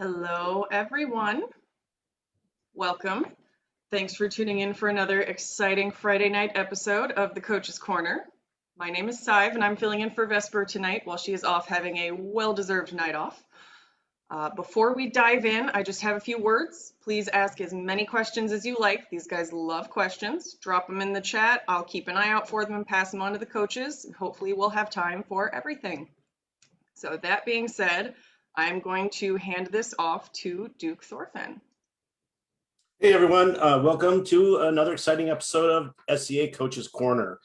Hello, everyone. Welcome. Thanks for tuning in for another exciting Friday night episode of the Coach's Corner. My name is Sive, and I'm filling in for Vesper tonight while she is off having a well-deserved night off. Before we dive in, I just have a few words. Please ask as many questions as you like. These guys love questions. Drop them in the chat. I'll keep an eye out for them and pass them on to the coaches. Hopefully, we'll have time for everything. So that being said, I'm going to hand this off to Duke Thorfin. Hey everyone, welcome to another exciting episode of SCA Coach's Corner.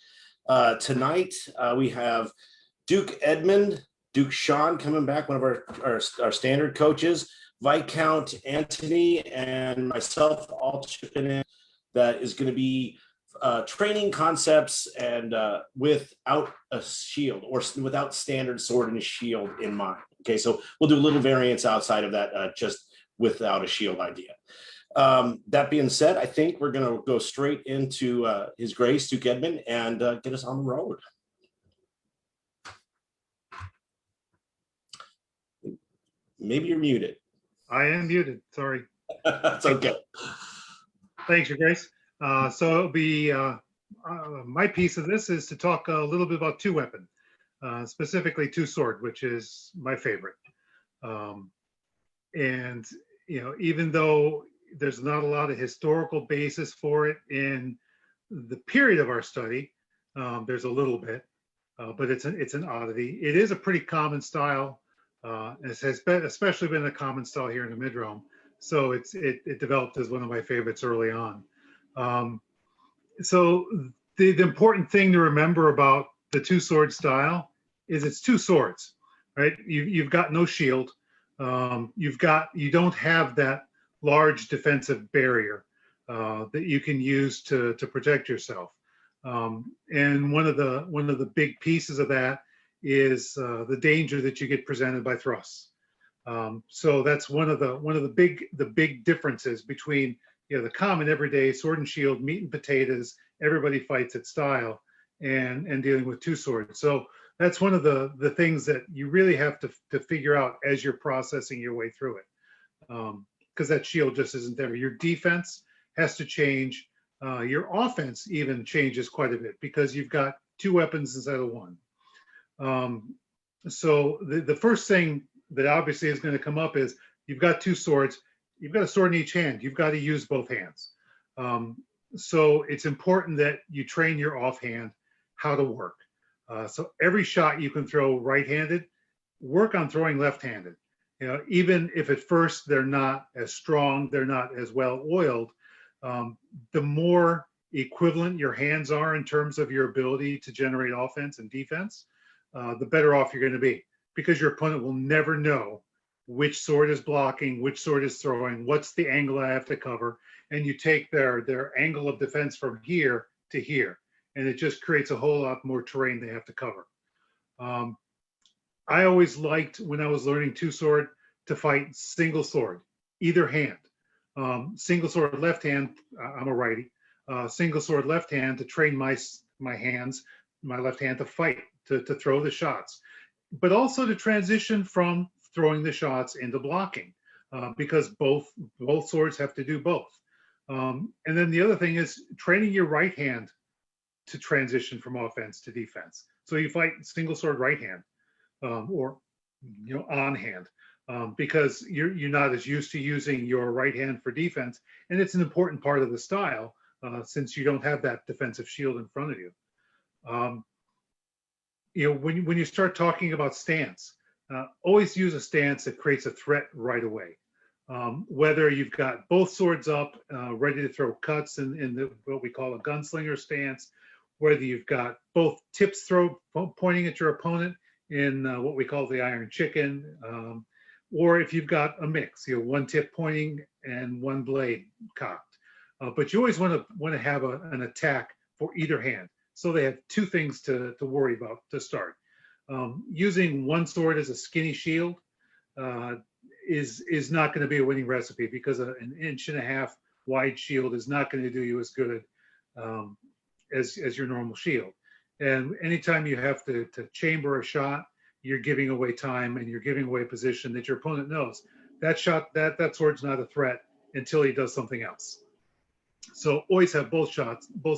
Tonight we have Duke Edmund, Duke Sean coming back, one of our standard coaches, Viscount Anthony, and myself all chipping in. That is going to be training concepts and without a shield or without standard sword and a shield in mind. Okay, so we'll do a little variance outside of that, just without a shield idea. That being said, I think we're going to go straight into His Grace, Duke Edmund, and get us on the road. Maybe you're muted. I am muted, sorry. That's okay. Thanks, Your Grace. So it'll be, my piece of this is to talk a little bit about two-weapon, specifically two-sword, which is my favorite. And, you know, even though there's not a lot of historical basis for it in the period of our study, there's a little bit, but it's an oddity. It is a pretty common style. It has been, especially been a common style here in the Mid-Rome. So it developed as one of my favorites early on. So the important thing to remember about the two-sword style is it's two swords, right? You've got no shield. You don't have that large defensive barrier that you can use to protect yourself. And one of the big pieces of that is the danger that you get presented by thrusts. So that's one of the big differences between, you know, the common everyday sword and shield, meat and potatoes, everybody fights it style, and dealing with two swords. So that's one of the things that you really have to figure out as you're processing your way through it. Because that shield just isn't there. Your defense has to change. Your offense even changes quite a bit because you've got two weapons instead of one. So the first thing that obviously is going to come up is you've got two swords. You've got a sword in each hand. You've got to use both hands. So it's important that you train your offhand how to work. So every shot you can throw right-handed, work on throwing left-handed. You know, even if at first they're not as strong, they're not as well oiled, the more equivalent your hands are in terms of your ability to generate offense and defense, the better off you're going to be, because your opponent will never know which sword is blocking, which sword is throwing, what's the angle I have to cover, and you take their angle of defense from here to here, and it just creates a whole lot more terrain they have to cover. I always liked, when I was learning two sword, to fight single sword, either hand. Single sword left hand, I'm a righty. Single sword left hand to train my hands, my left hand to fight, to throw the shots, but also to transition from throwing the shots into blocking, because both swords have to do both. And then the other thing is training your right hand to transition from offense to defense. So you fight single sword right hand, or, you know, on hand, because you're not as used to using your right hand for defense, and it's an important part of the style since you don't have that defensive shield in front of you. You know, when you start talking about stance, always use a stance that creates a threat right away. Whether you've got both swords up, ready to throw cuts in what we call a gunslinger stance, whether you've got both tips pointing at your opponent in what we call the iron chicken, or if you've got a mix, you know, one tip pointing and one blade cocked. But you always want to have an attack for either hand, so they have two things to worry about to start. Using one sword as a skinny shield is not going to be a winning recipe, because an 1.5 inch wide shield is not going to do you as good as your normal shield. And anytime you have to chamber a shot, you're giving away time and you're giving away position that your opponent knows. that shot, that sword's not a threat until he does something else. So always have both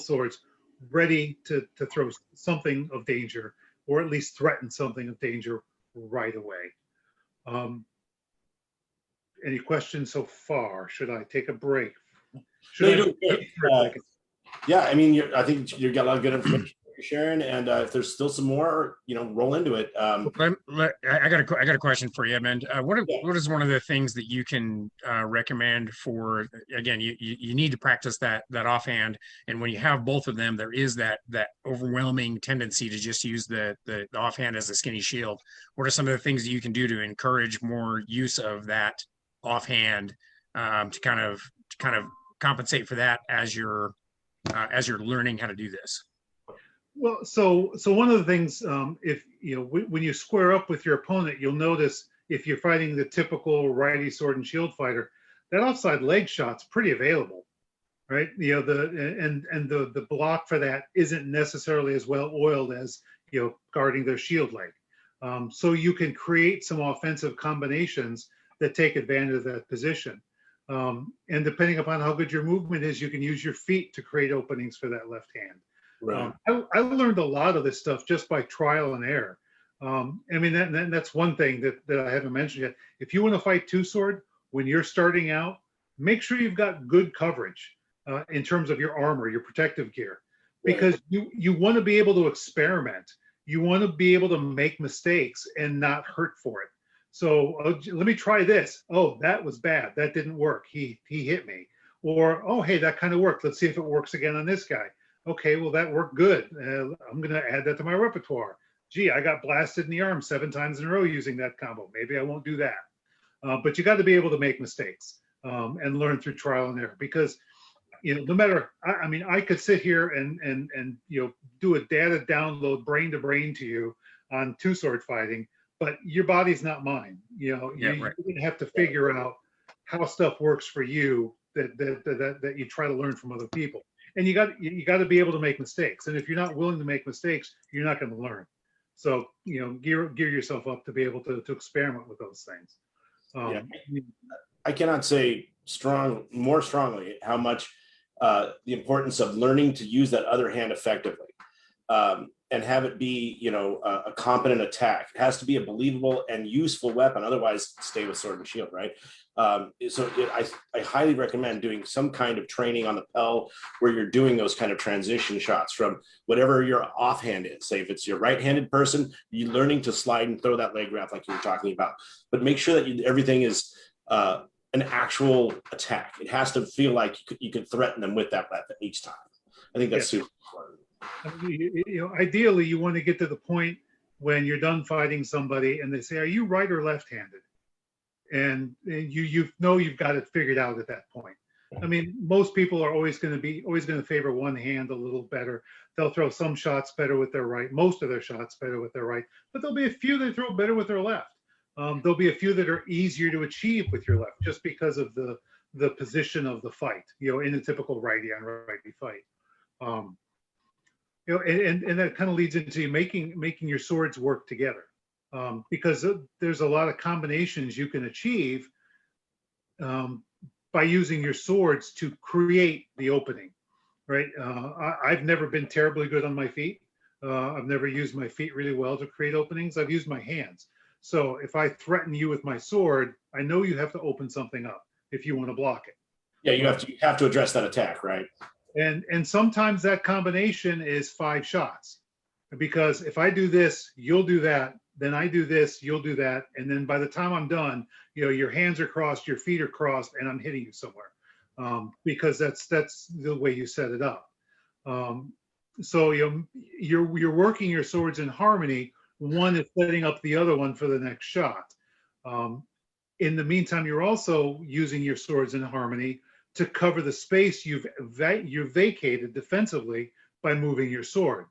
swords ready to throw something of danger, or at least threaten something of danger right away. Any questions so far? Should I take a break? No, you're doing great. Yeah, I mean, I think you got a lot of good information you're sharing, and if there's still some more, roll into it. I got a question for you, Edmund. What is one of the things that you can recommend for? Again, you need to practice that offhand, and when you have both of them, there is that overwhelming tendency to just use the offhand as a skinny shield. What are some of the things that you can do to encourage more use of that offhand to kind of compensate for that as you're learning how to do this? Well, so one of the things, if when you square up with your opponent, you'll notice if you're fighting the typical righty sword and shield fighter, that offside leg shot's pretty available, right? The block for that isn't necessarily as well oiled as guarding their shield leg. So you can create some offensive combinations that take advantage of that position. And depending upon how good your movement is, you can use your feet to create openings for that left hand. Right. I learned a lot of this stuff just by trial and error. I mean, that's one thing that I haven't mentioned yet. If you want to fight two sword, when you're starting out, make sure you've got good coverage in terms of your armor, your protective gear, because you want to be able to experiment. You want to be able to make mistakes and not hurt for it. So let me try this. Oh, that was bad. That didn't work. He hit me. Or, oh, hey, that kind of worked. Let's see if it works again on this guy. Okay, well, that worked good. I'm going to add that to my repertoire. Gee, I got blasted in the arm 7 times in a row using that combo. Maybe I won't do that. But you got to be able to make mistakes and learn through trial and error, because no matter, I mean, I could sit here and do a data download brain to brain to you on two sword fighting, but your body's not mine. You're going to have to figure out how stuff works for you that you try to learn from other people. And you got to be able to make mistakes. And if you're not willing to make mistakes, you're not going to learn. So gear yourself up to be able to experiment with those things. I cannot say more strongly how much the importance of learning to use that other hand effectively, and have it be a competent attack. It has to be a believable and useful weapon. Otherwise, stay with sword and shield, right? I highly recommend doing some kind of training on the Pell where you're doing those kind of transition shots from whatever your offhand is. Say if it's your right-handed person, you're learning to slide and throw that leg wrap like you were talking about. But make sure that everything is an actual attack. It has to feel like you could threaten them with that weapon each time. I think that's super important. Ideally, you want to get to the point when you're done fighting somebody and they say, "Are you right or left-handed?" And you've got it figured out at that point. I mean, most people are always going to favor one hand a little better. They'll throw some shots better with their right, most of their shots better with their right, but there'll be a few that throw better with their left. There'll be a few that are easier to achieve with your left, just because of the position of the fight. In a typical righty on righty fight. And that kind of leads into making your swords work together, because there's a lot of combinations you can achieve by using your swords to create the opening, right? I've never been terribly good on my feet. I've never used my feet really well to create openings. I've used my hands. So if I threaten you with my sword, I know you have to open something up if you want to block it. Yeah, you have to address that attack, right? And sometimes that combination is 5 shots, because if I do this, you'll do that. Then I do this, you'll do that. And then by the time I'm done, your hands are crossed, your feet are crossed, and I'm hitting you somewhere, because that's the way you set it up. So you're working your swords in harmony. One is setting up the other one for the next shot. In the meantime, you're also using your swords in harmony to cover the space you've vacated defensively by moving your sword.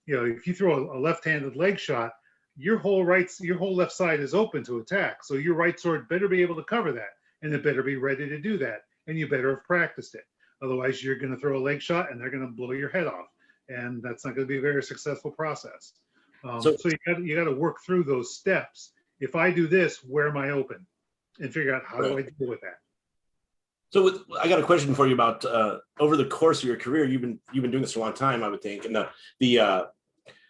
If you throw a left-handed leg shot, your whole left side is open to attack. So your right sword better be able to cover that, and it better be ready to do that. And you better have practiced it. Otherwise, you're going to throw a leg shot and they're going to blow your head off, and that's not going to be a very successful process. So you got to work through those steps. If I do this, where am I open? and figure out how do I deal with that. So I got a question for you about over the course of your career. You've been doing this for a long time, I would think, and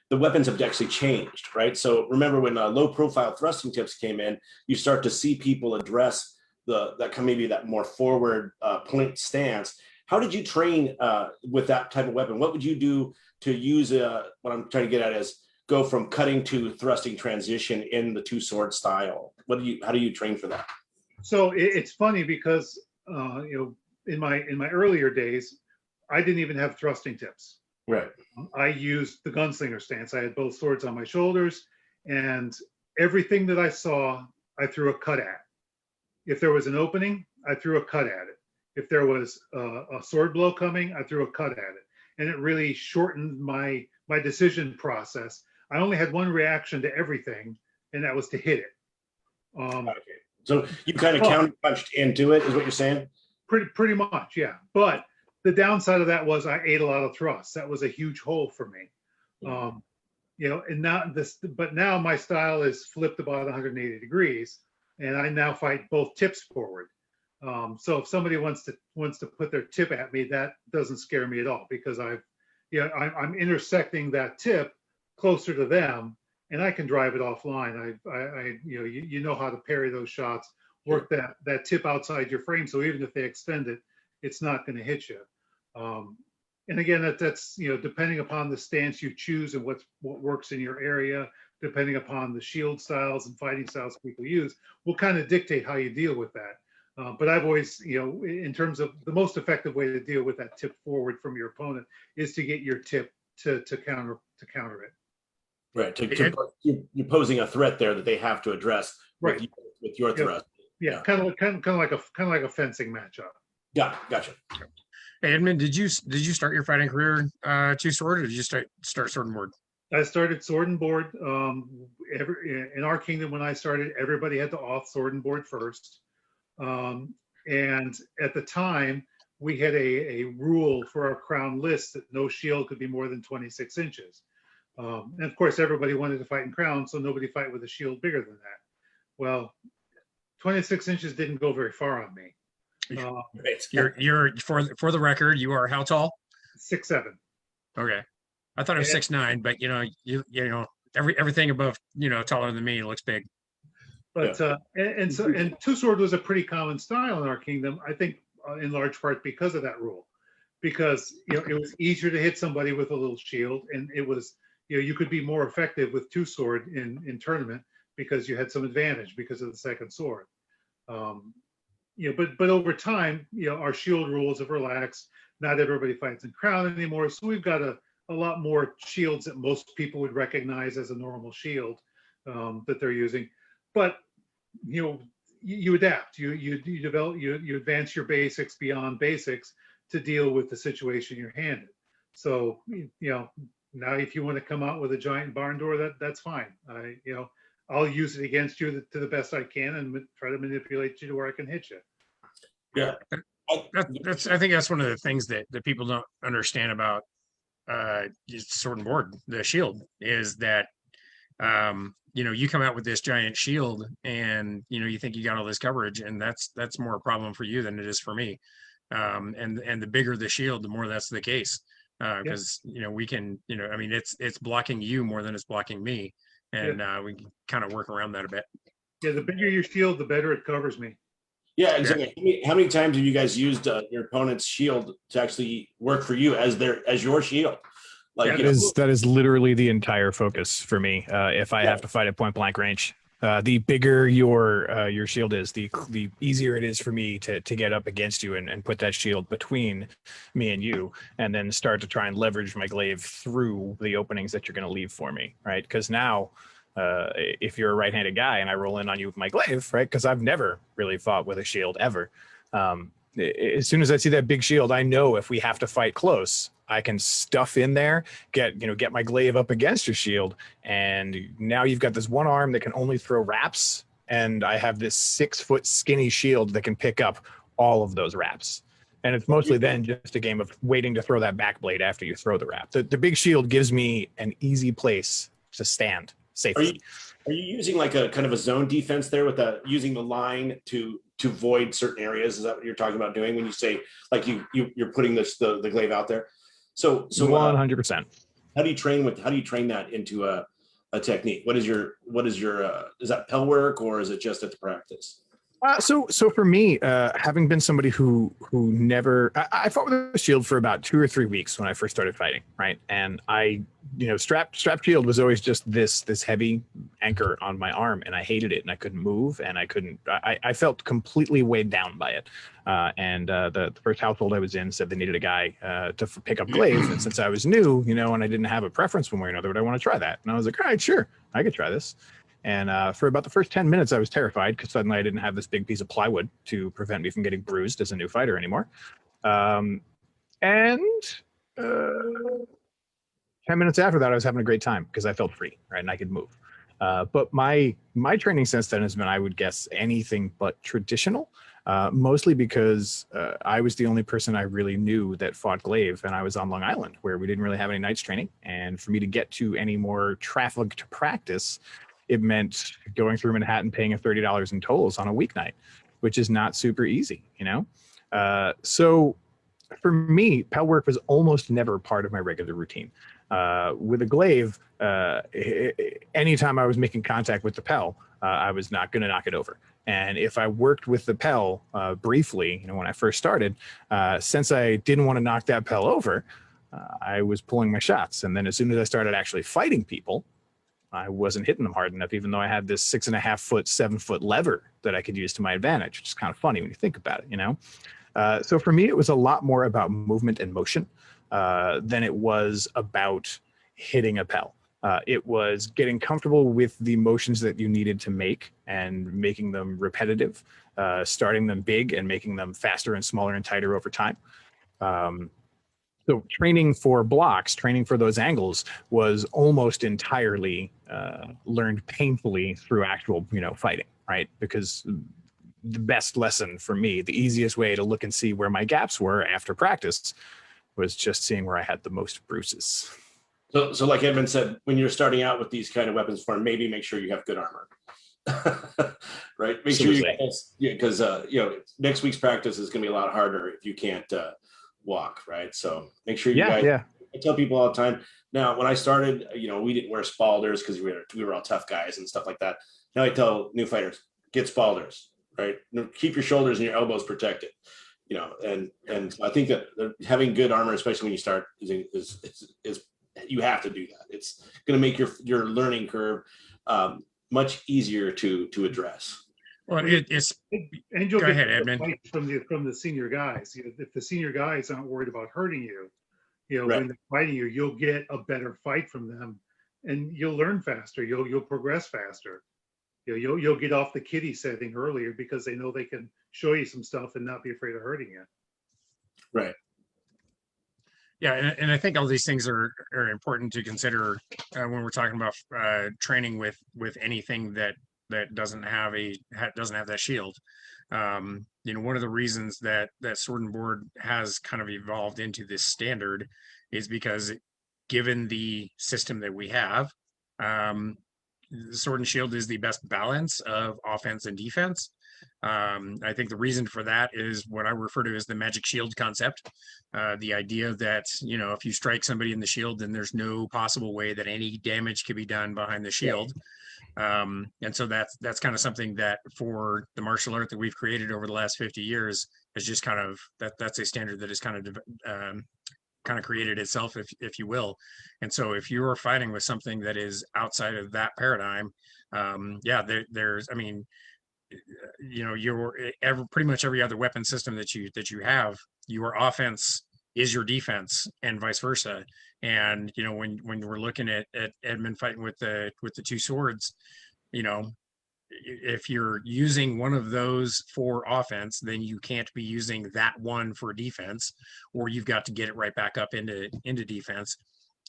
the weapons have actually changed, right? So remember when low profile thrusting tips came in, you start to see people address maybe that more forward point stance. How did you train with that type of weapon? What would you do to use what I'm trying to get at is go from cutting to thrusting transition in the two sword style? How do you train for that? So it's funny because in my earlier days, I didn't even have thrusting tips. Right. I used the gunslinger stance. I had both swords on my shoulders, and everything that I saw, I threw a cut at. If there was an opening, I threw a cut at it. If there was a sword blow coming, I threw a cut at it. And it really shortened my decision process. I only had one reaction to everything, and that was to hit it. Okay. So you kind of counter punched into it, is what you're saying? Pretty much, yeah. But the downside of that was I ate a lot of thrusts. That was a huge hole for me. And now my style is flipped about 180 degrees, and I now fight both tips forward. So if somebody wants to put their tip at me, that doesn't scare me at all, because I'm intersecting that tip closer to them, and I can drive it offline. You know how to parry those shots, work that tip outside your frame. So even if they extend it, it's not going to hit you. And again, that's depending upon the stance you choose and what works in your area, depending upon the shield styles and fighting styles people use, will kind of dictate how you deal with that. But I've always, in terms of the most effective way to deal with that tip forward from your opponent is to get your tip to counter it. Right. You're posing a threat there that they have to address with your thrust. Yeah. Kind of like a fencing matchup. Yeah. Gotcha. Hey, Edmund, did you start your fighting career two sword, or did you start sword and board? I started sword and board. In our kingdom, when I started, everybody had to off sword and board first. And at the time, we had a rule for our crown list that no shield could be more than 26 inches. And of course, everybody wanted to fight in crown, so nobody fight with a shield bigger than that. Well, 26 inches didn't go very far on me. You're for the record, you are how tall? 6'7". Okay, I thought it was 6'9", but everything above taller than me looks big. But and two sword was a pretty common style in our kingdom, I think, in large part because of that rule, because it was easier to hit somebody with a little shield, and it was you could be more effective with two sword in tournament because you had some advantage because of the second sword. But over time, our shield rules have relaxed. Not everybody fights in crown anymore, so we've got a lot more shields that most people would recognize as a normal shield that they're using. But you adapt, you develop, you advance your basics beyond basics to deal with the situation you're handed. So now if you want to come out with a giant barn door, that's fine. I'll use it against you to the best I can and try to manipulate you to where I can hit you. Yeah. I think that's one of the things that people don't understand about sword and board, the shield, is that you come out with this giant shield and you think you got all this coverage, and that's more a problem for you than it is for me. And the bigger the shield, the more that's the case, because we can it's blocking you more than it's blocking me, and we can kind of work around that a bit. Yeah, the bigger your shield, the better it covers me. Yeah, exactly. How many times have you guys used your opponent's shield to actually work for you as your shield? Like that is literally the entire focus for me. If I have to fight at point blank range, the bigger your shield is, the easier it is for me to get up against you and put that shield between me and you, and then start to try and leverage my glaive through the openings that you're going to leave for me, right? Because now, if you're a right-handed guy and I roll in on you with my glaive, right? Because I've never really fought with a shield ever. As soon as I see that big shield, I know if we have to fight close, I can stuff in there, get my glaive up against your shield, and now you've got this one arm that can only throw wraps, and I have this 6-foot skinny shield that can pick up all of those wraps. And it's mostly then just a game of waiting to throw that back blade after you throw the wrap. The big shield gives me an easy place to stand safely. Are you using like a kind of a zone defense there with using the line to void certain areas? Is that what you're talking about doing when you say like you're putting the glaive out there? So 100%. how do you train that into a technique? What is your is that Pell work or is it just at the practice? So for me, having been somebody who never, I fought with a shield for about 2 or 3 weeks when I first started fighting, right? And strap shield was always just this heavy anchor on my arm, and I hated it, and I couldn't move, and I felt completely weighed down by it. And the first household I was in said they needed a guy to pick up glaive, and since I was new, and I didn't have a preference one way or another, but I want to try that, and I was like, all right, sure, I could try this. And for about the first 10 minutes, I was terrified because suddenly I didn't have this big piece of plywood to prevent me from getting bruised as a new fighter anymore. 10 minutes after that, I was having a great time because I felt free, right? And I could move. But my training since then has been, I would guess, anything but traditional, mostly because I was the only person I really knew that fought glaive, and I was on Long Island where we didn't really have any nights training. And for me to get to any more traffic to practice, it meant going through Manhattan, paying $30 in tolls on a weeknight, which is not super easy, So for me, Pell work was almost never part of my regular routine. With a glaive, anytime I was making contact with the Pell, I was not going to knock it over. And if I worked with the Pell briefly, when I first started, since I didn't want to knock that Pell over, I was pulling my shots. And then as soon as I started actually fighting people, I wasn't hitting them hard enough, even though I had this 6.5 foot, 7 foot lever that I could use to my advantage, which is kind of funny when you think about it, So for me, it was a lot more about movement and motion than it was about hitting a Pell. It was getting comfortable with the motions that you needed to make and making them repetitive, starting them big and making them faster and smaller and tighter over time. So training for blocks, training for those angles was almost entirely learned painfully through actual, fighting, right? Because the best lesson for me, the easiest way to look and see where my gaps were after practice was just seeing where I had the most bruises. So like Edmund said, when you're starting out with these kind of weapons form, maybe make sure you have good armor. Right? Make sure you, because next week's practice is going to be a lot harder if you can't walk, right? So make sure you guys. Yeah. I tell people all the time. Now, when I started, we didn't wear spalders because we were all tough guys and stuff like that. Now I tell new fighters, get spalders, right? Keep your shoulders and your elbows protected, and I think that having good armor, especially when you start, is you have to do that. It's going to make your learning curve much easier to address. Well, it's and you'll go get ahead, Edmund. From the senior guys. If the senior guys aren't worried about hurting you, Right. when they're fighting you, you'll get a better fight from them, and you'll learn faster. You'll progress faster. You'll get off the kiddie setting earlier because they know they can show you some stuff and not be afraid of hurting you. Right. Yeah, and I think all these things are important to consider when we're talking about training with anything that doesn't have that shield. One of the reasons that Sword and Board has kind of evolved into this standard is because given the system that we have, Sword and Shield is the best balance of offense and defense. I think the reason for that is what I refer to as the magic shield concept. The idea that, if you strike somebody in the shield, then there's no possible way that any damage could be done behind the shield. And so that's kind of something that for the martial art that we've created over the last 50 years is just kind of that's a standard that is kind of created itself, if you will. And so if you're fighting with something that is outside of that paradigm, pretty much every other weapon system that you have, your offense is your defense and vice versa. And when we're looking at Edmund fighting with the two swords, if you're using one of those for offense, then you can't be using that one for defense, or you've got to get it right back up into defense.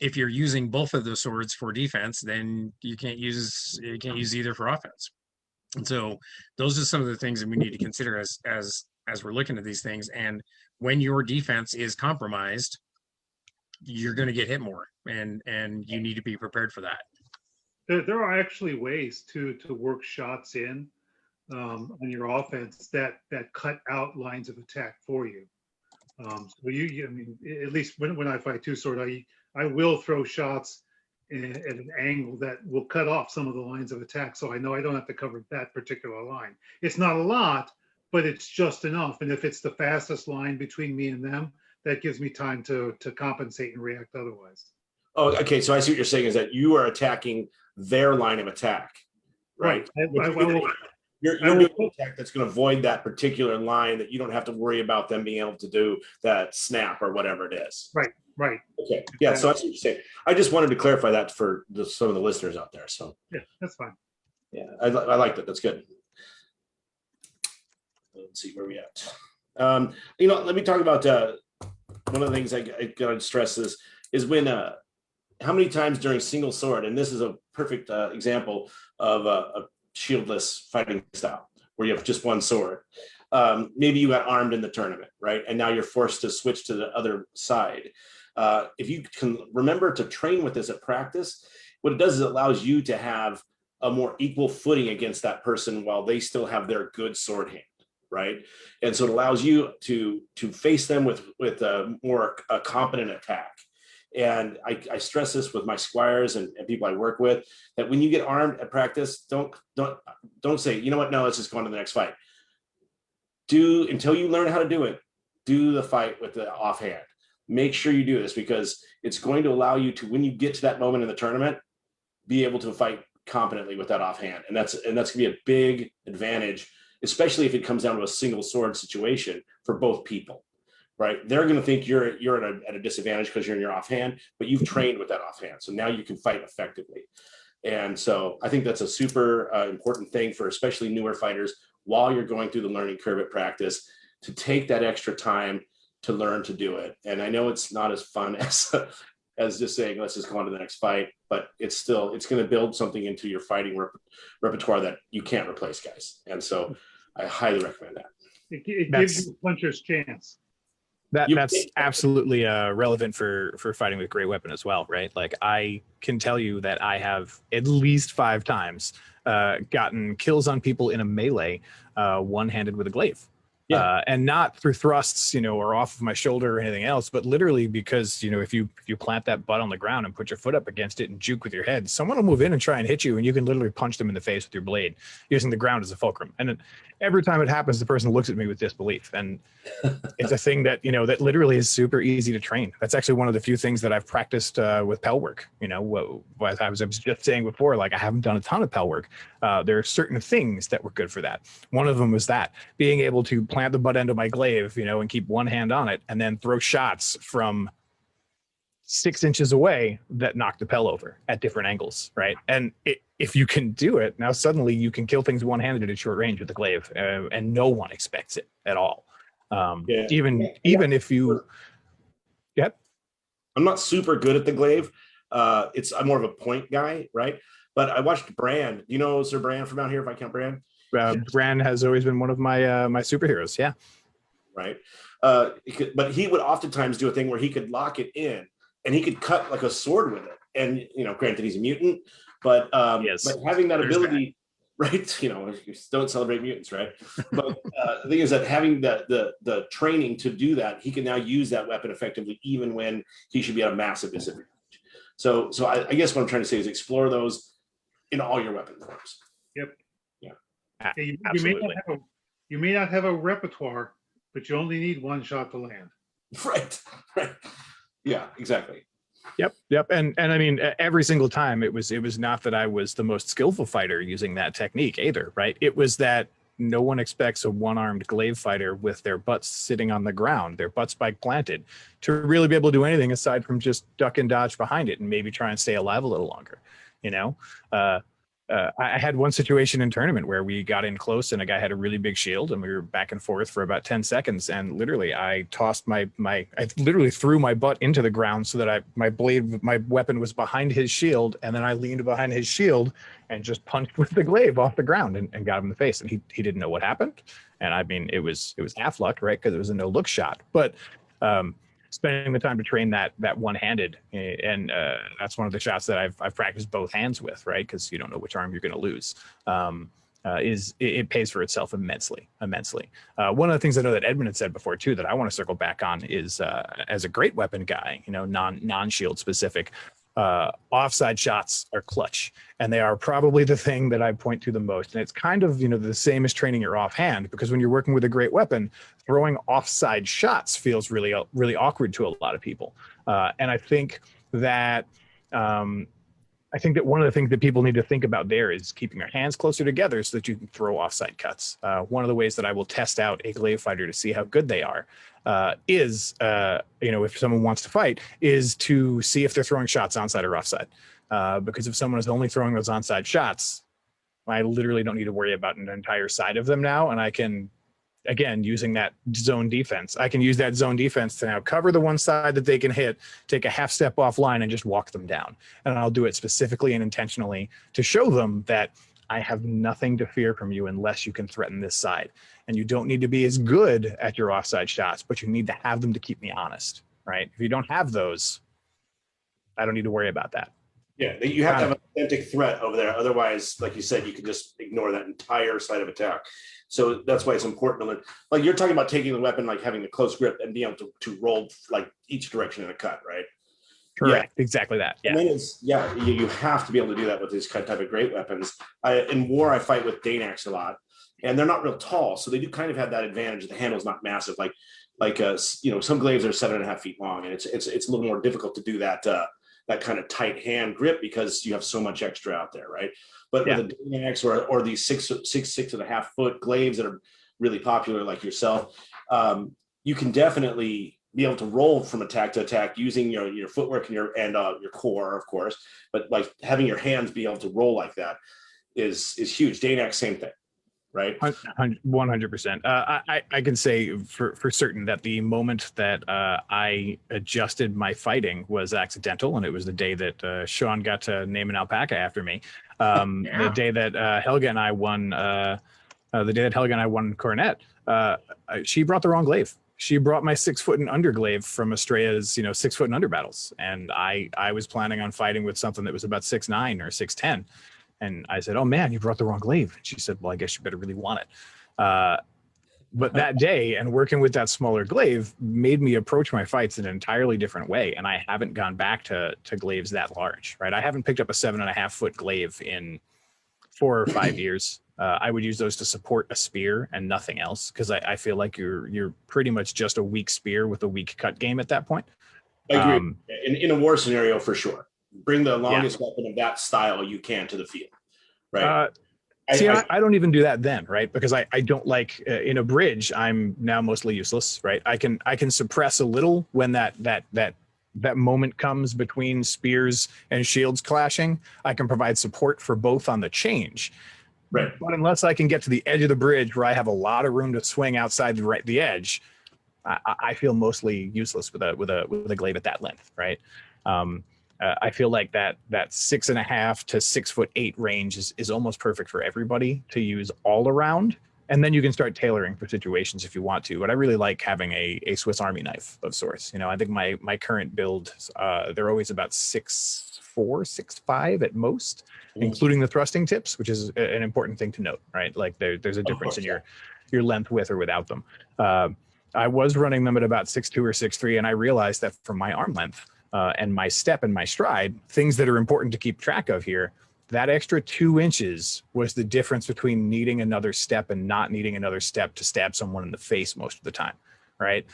If you're using both of those swords for defense, then you can't use either for offense. And so those are some of the things that we need to consider as we're looking at these things. And when your defense is compromised, you're going to get hit more, and you need to be prepared for that. There are actually ways to work shots in on your offense that cut out lines of attack for you. So I mean, at least when I fight two sword, I will throw shots at an angle that will cut off some of the lines of attack. So I know I don't have to cover that particular line. It's not a lot, but it's just enough. And if it's the fastest line between me and them, that gives me time to compensate and react otherwise. Oh, okay. So I see what you're saying is that you are attacking their line of attack, right? You're doing an attack that's going to avoid that particular line that you don't have to worry about them being able to do that snap or whatever it is. Right. Okay. Yeah. So I see what you're saying. I just wanted to clarify that for some of the listeners out there. So yeah, that's fine. Yeah, I like that. That's good. Let's see where we at. Let me talk about one of the things I got to stress is when how many times during single sword, and this is a perfect example of a shieldless fighting style where you have just one sword. Maybe you got armed in the tournament, right? And now you're forced to switch to the other side. If you can remember to train with this at practice, what it does is it allows you to have a more equal footing against that person while they still have their good sword hand, right? And so it allows you to face them with a more competent attack. And I stress this with my squires and people I work with, that when you get armed at practice, don't say, you know what, no, let's just go on to the next fight. Until you learn how to do it, do the fight with the offhand. Make sure you do this because it's going to allow you to, when you get to that moment in the tournament, be able to fight competently with that offhand. And that's going to be a big advantage, especially if it comes down to a single sword situation for both people. Right, they're going to think you're at a disadvantage because you're in your offhand, but you've trained with that offhand, so now you can fight effectively. And so I think that's a super important thing for especially newer fighters while you're going through the learning curve at practice, to take that extra time to learn to do it. And I know it's not as fun as just saying let's just go on to the next fight, but it's going to build something into your fighting repertoire that you can't replace, guys. And so I highly recommend that. It gives you a puncher's chance. That's absolutely relevant for fighting with great weapon as well, right? Like I can tell you that I have at least 5 times gotten kills on people in a melee one-handed with a glaive. Yeah. And not through thrusts, or off of my shoulder or anything else, but literally because, if you plant that butt on the ground and put your foot up against it and juke with your head, someone will move in and try and hit you, and you can literally punch them in the face with your blade using the ground as a fulcrum. And every time it happens, the person looks at me with disbelief. And it's a thing that, that literally is super easy to train. That's actually one of the few things that I've practiced with Pell work. What I was just saying before, like I haven't done a ton of Pell work. There are certain things that were good for that. One of them was that being able to plant the butt end of my glaive, and keep one hand on it and then throw shots from 6 inches away that knock the Pell over at different angles, right? And if you can do it, now suddenly you can kill things one-handed at short range with the glaive, and no one expects it at all. Even if you, I'm not super good at the glaive. I'm more of a point guy, right? But I watched Brand. You know Sir Brand from out here, Viscount Brand? Brand has always been one of my my superheroes. Yeah. Right. But he would oftentimes do a thing where he could lock it in and he could cut like a sword with it. And, granted he's a mutant, but having that ability, right? You don't celebrate mutants, right? But the thing is that having the training to do that, he can now use that weapon effectively, even when he should be at a massive disadvantage. So I guess what I'm trying to say is explore those in all your weapon forms. Yep. Yeah. You may not have a repertoire, but you only need one shot to land. Right. Yeah, exactly. Yep. And I mean, every single time it was not that I was the most skillful fighter using that technique either, right? It was that no one expects a one-armed glaive fighter with their butts sitting on the ground, their butt spike planted, to really be able to do anything aside from just duck and dodge behind it and maybe try and stay alive a little longer. I had one situation in tournament where we got in close and a guy had a really big shield and we were back and forth for about 10 seconds. And literally I tossed I literally threw my butt into the ground so that my weapon was behind his shield. And then I leaned behind his shield and just punched with the glaive off the ground and got him in the face. And he didn't know what happened. And I mean, it was half luck, right? Because it was a no look shot. But spending the time to train that one-handed, and that's one of the shots that I've practiced both hands with, right? Because you don't know which arm you're going to lose. It pays for itself immensely. One of the things I know that Edmund had said before too that I want to circle back on is as a great weapon guy, non-shield specific, offside shots are clutch, and they are probably the thing that I point to the most. And it's kind of the same as training your offhand, because when you're working with a great weapon, throwing offside shots feels really awkward to a lot of people. And I think that one of the things that people need to think about there is keeping your hands closer together so that you can throw offside cuts. One of the ways that I will test out a glaive fighter to see how good they are is, if someone wants to fight, is to see if they're throwing shots onside or offside. Because if someone is only throwing those onside shots, I literally don't need to worry about an entire side of them now, and I can, again, using that zone defense, I can use that zone defense to now cover the one side that they can hit, take a half step offline, and just walk them down. And I'll do it specifically and intentionally to show them that I have nothing to fear from you unless you can threaten this side. And you don't need to be as good at your offside shots, but you need to have them to keep me honest, right? If you don't have those, I don't need to worry about that. Yeah, you have to have an authentic threat over there. Otherwise, like you said, you can just ignore that entire side of attack. So that's why it's important to learn. Like you're talking about taking the weapon, like having the close grip and being able to roll like each direction in a cut, right? Correct. Yeah. Exactly that. Yeah. And you have to be able to do that with these type of great weapons. In war, I fight with Danax a lot, and they're not real tall, so they do kind of have that advantage. The handle's not massive, like some glaives are 7.5 feet long, and it's a little more difficult to do that kind of tight hand grip because you have so much extra out there, right? But with a Danax or these 6.5 foot glaives that are really popular, like yourself, you can definitely be able to roll from attack to attack using your footwork and your core, of course. But like having your hands be able to roll like that is huge. Danax, same thing, right? 100%. I can say for certain that the moment that I adjusted my fighting was accidental, and it was the day that Sean got to name an alpaca after me. The day that Helga and I won, Coronet, she brought the wrong glaive. She brought my 6 foot and under glaive from Estrella's, 6 foot and under battles, and I was planning on fighting with something that was about 6'9" or 6'10". And I said, "Oh man, you brought the wrong glaive." And she said, "Well, I guess you better really want it." But that day, and working with that smaller glaive made me approach my fights in an entirely different way. And I haven't gone back to glaives that large, right? I haven't picked up a 7.5 foot glaive in 4 or 5 years. I would use those to support a spear and nothing else, because I feel like you're pretty much just a weak spear with a weak cut game at that point. I agree. In a war scenario, for sure. Bring the longest weapon of that style you can to the field, right? I don't even do that then, right? Because I don't like in a bridge. I'm now mostly useless, right? I can suppress a little when that moment comes between spears and shields clashing. I can provide support for both on the change, right? But unless I can get to the edge of the bridge where I have a lot of room to swing outside the edge, I feel mostly useless with a glaive at that length, right? I feel like that 6.5 to 6'8" range is almost perfect for everybody to use all around, and then you can start tailoring for situations if you want to. But I really like having a Swiss Army knife of sorts. I think my current build, they're always about 6'4", 6'5" at most, including the thrusting tips, which is an important thing to note, right? Like there's a difference in your length with or without them. I was running them at about 6'2" or 6'3", and I realized that from my arm length, and my step and my stride, things that are important to keep track of here, that extra 2 inches was the difference between needing another step and not needing another step to stab someone in the face most of the time, right?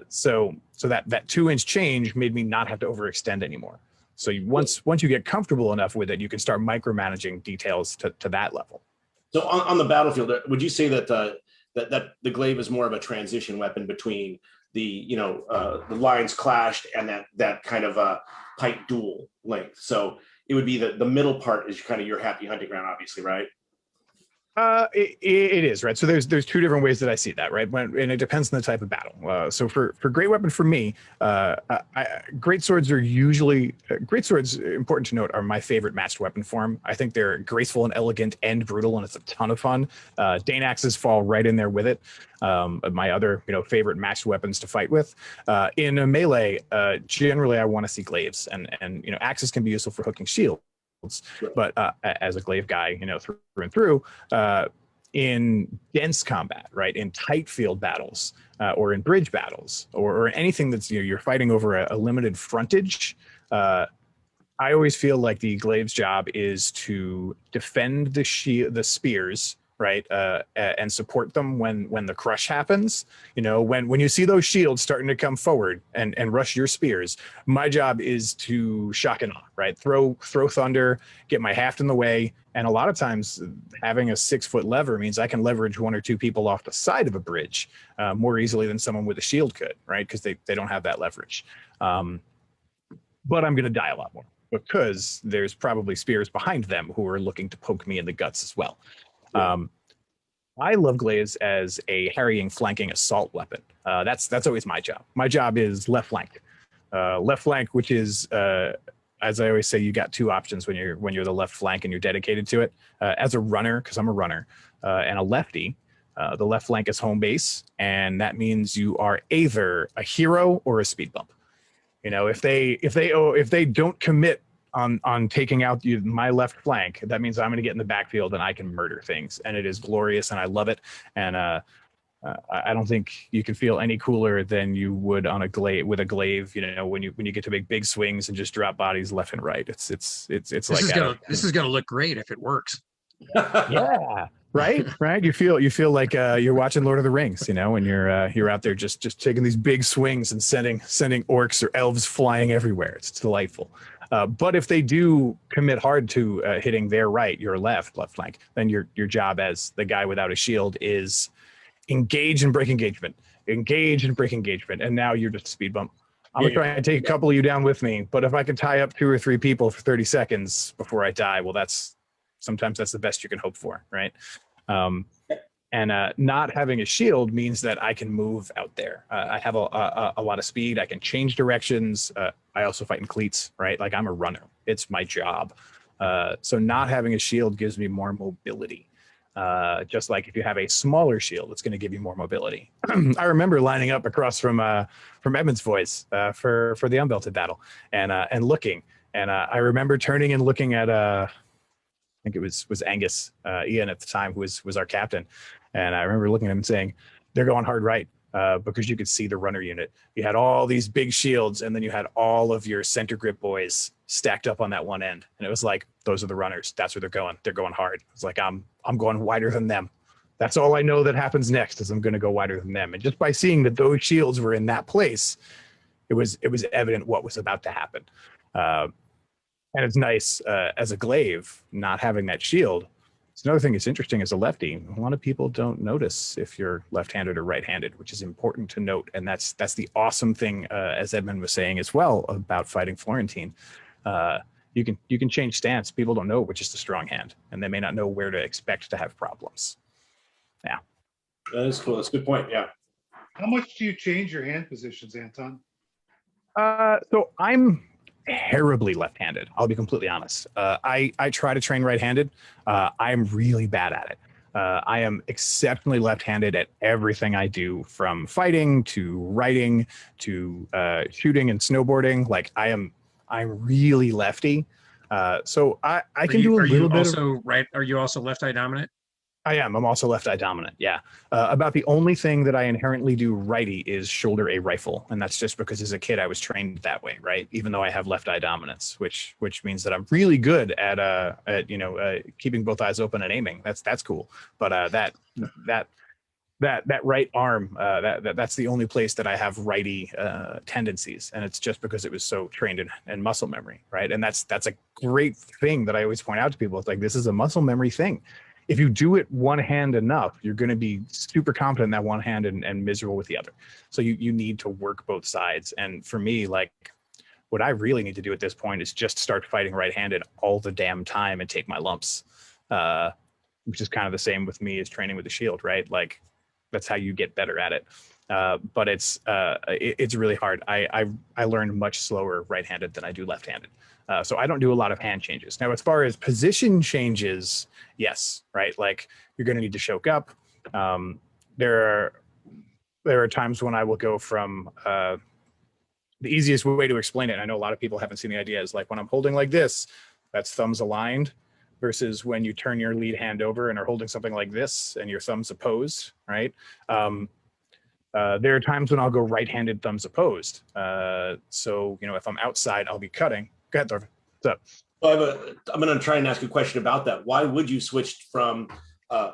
So that 2-inch change made me not have to overextend anymore. So once you get comfortable enough with it, you can start micromanaging details to that level. So on the battlefield, would you say that that the glaive is more of a transition weapon between the lines clashed and that kind of a pike duel length? So it would be the middle part is kind of your happy hunting ground, obviously, right? It is, right. So there's two different ways that I see that, right? And it depends on the type of battle. So for great weapon for me, great swords are usually great swords. Important to note, are my favorite matched weapon form. I think they're graceful and elegant and brutal, and it's a ton of fun. Dane axes fall right in there with it. My other favorite matched weapons to fight with. In a melee, generally I want to see glaives, and axes can be useful for hooking shields. But as a glaive guy, through and through, in dense combat, right, in tight field battles, or in bridge battles, or anything that's you're fighting over a limited frontage, I always feel like the glaive's job is to defend the spears, right, and support them when the crush happens. When you see those shields starting to come forward and rush your spears, my job is to shock and awe, right? Throw thunder, get my haft in the way, and a lot of times having a 6-foot lever means I can leverage one or two people off the side of a bridge more easily than someone with a shield could, right? Because they don't have that leverage. But I'm going to die a lot more, because there's probably spears behind them who are looking to poke me in the guts as well. I love glaives as a harrying, flanking assault weapon. That's always my job. My job is left flank. Left flank, which is, as I always say, you got two options when you're the left flank and you're dedicated to it. As a runner, because I'm a runner, and a lefty, the left flank is home base, and that means you are either a hero or a speed bump. If they don't commit on taking out my left flank, that means I'm going to get in the backfield and I can murder things, and it is glorious, and I love it. And I don't think you can feel any cooler than you would on a glaive when you get to make big swings and just drop bodies left and right. It's this is gonna look great if it works. Yeah. Right. You feel like you're watching Lord of the Rings, when you're out there just taking these big swings and sending orcs or elves flying everywhere. It's delightful. But if they do commit hard to hitting their right, your left flank, then your job as the guy without a shield is engage and break engagement, and now you're just a speed bump. I'm gonna try and take a couple of you down with me, but if I can tie up 2 or 3 people for 30 seconds before I die, well, sometimes that's the best you can hope for, right? And not having a shield means that I can move out there. I have a lot of speed. I can change directions. I also fight in cleats, right? Like, I'm a runner. It's my job. So not having a shield gives me more mobility. Just like if you have a smaller shield, it's going to give you more mobility. I remember lining up across from Edmund's voice for the unbelted battle, and looking. And I remember turning and looking at I think it was Angus Ian at the time, who was our captain. And I remember looking at him and saying, they're going hard right, because you could see the runner unit. You had all these big shields, and then you had all of your center grip boys stacked up on that one end. And it was like, those are the runners. That's where they're going. They're going hard. It's like, I'm going wider than them. That's all I know that happens next, is I'm going to go wider than them. And just by seeing that those shields were in that place, it was evident what was about to happen. And it's nice as a glaive, not having that shield. It's another thing that's interesting as a lefty. A lot of people don't notice if you're left-handed or right-handed, which is important to note. And that's the awesome thing, as Edmund was saying as well, about fighting Florentine. You can change stance. People don't know which is the strong hand, and they may not know where to expect to have problems. Yeah. That is cool. That's a good point. Yeah. How much do you change your hand positions, Anton? So I'm terribly left-handed. I'll be completely honest. I try to train right-handed. I'm really bad at it. I am exceptionally left-handed at everything I do, from fighting to writing to shooting and snowboarding. Like, I'm really lefty. So I can do a little bit. Are you also left-eye dominant? I am. I'm also left eye dominant. Yeah. About the only thing that I inherently do righty is shoulder a rifle. And that's just because as a kid, I was trained that way, right? Even though I have left eye dominance, which means that I'm really good at keeping both eyes open and aiming. That's cool. But that right arm, that's the only place that I have righty tendencies. And it's just because it was so trained in muscle memory, right? And that's a great thing that I always point out to people. It's like, this is a muscle memory thing. If you do it one hand enough, you're going to be super confident in that one hand and miserable with the other. So you need to work both sides. And for me, like, what I really need to do at this point is just start fighting right-handed all the damn time and take my lumps. which is kind of the same with me as training with the shield, right? Like that's how you get better at it. But it's really hard. I learned much slower right-handed than I do left-handed. So I don't do a lot of hand changes. Now, as far as position changes, yes, right? Like you're going to need to choke up. There are times when I will go from the easiest way to explain it, and I know a lot of people haven't seen the idea, is like when I'm holding like this, that's thumbs aligned, versus when you turn your lead hand over and are holding something like this and your thumbs opposed, right? There are times when I'll go right-handed thumbs opposed. So, if I'm outside, I'll be cutting. Go ahead, Thorfin. What's up? Well, I'm going to try and ask you a question about that. Why would you switch from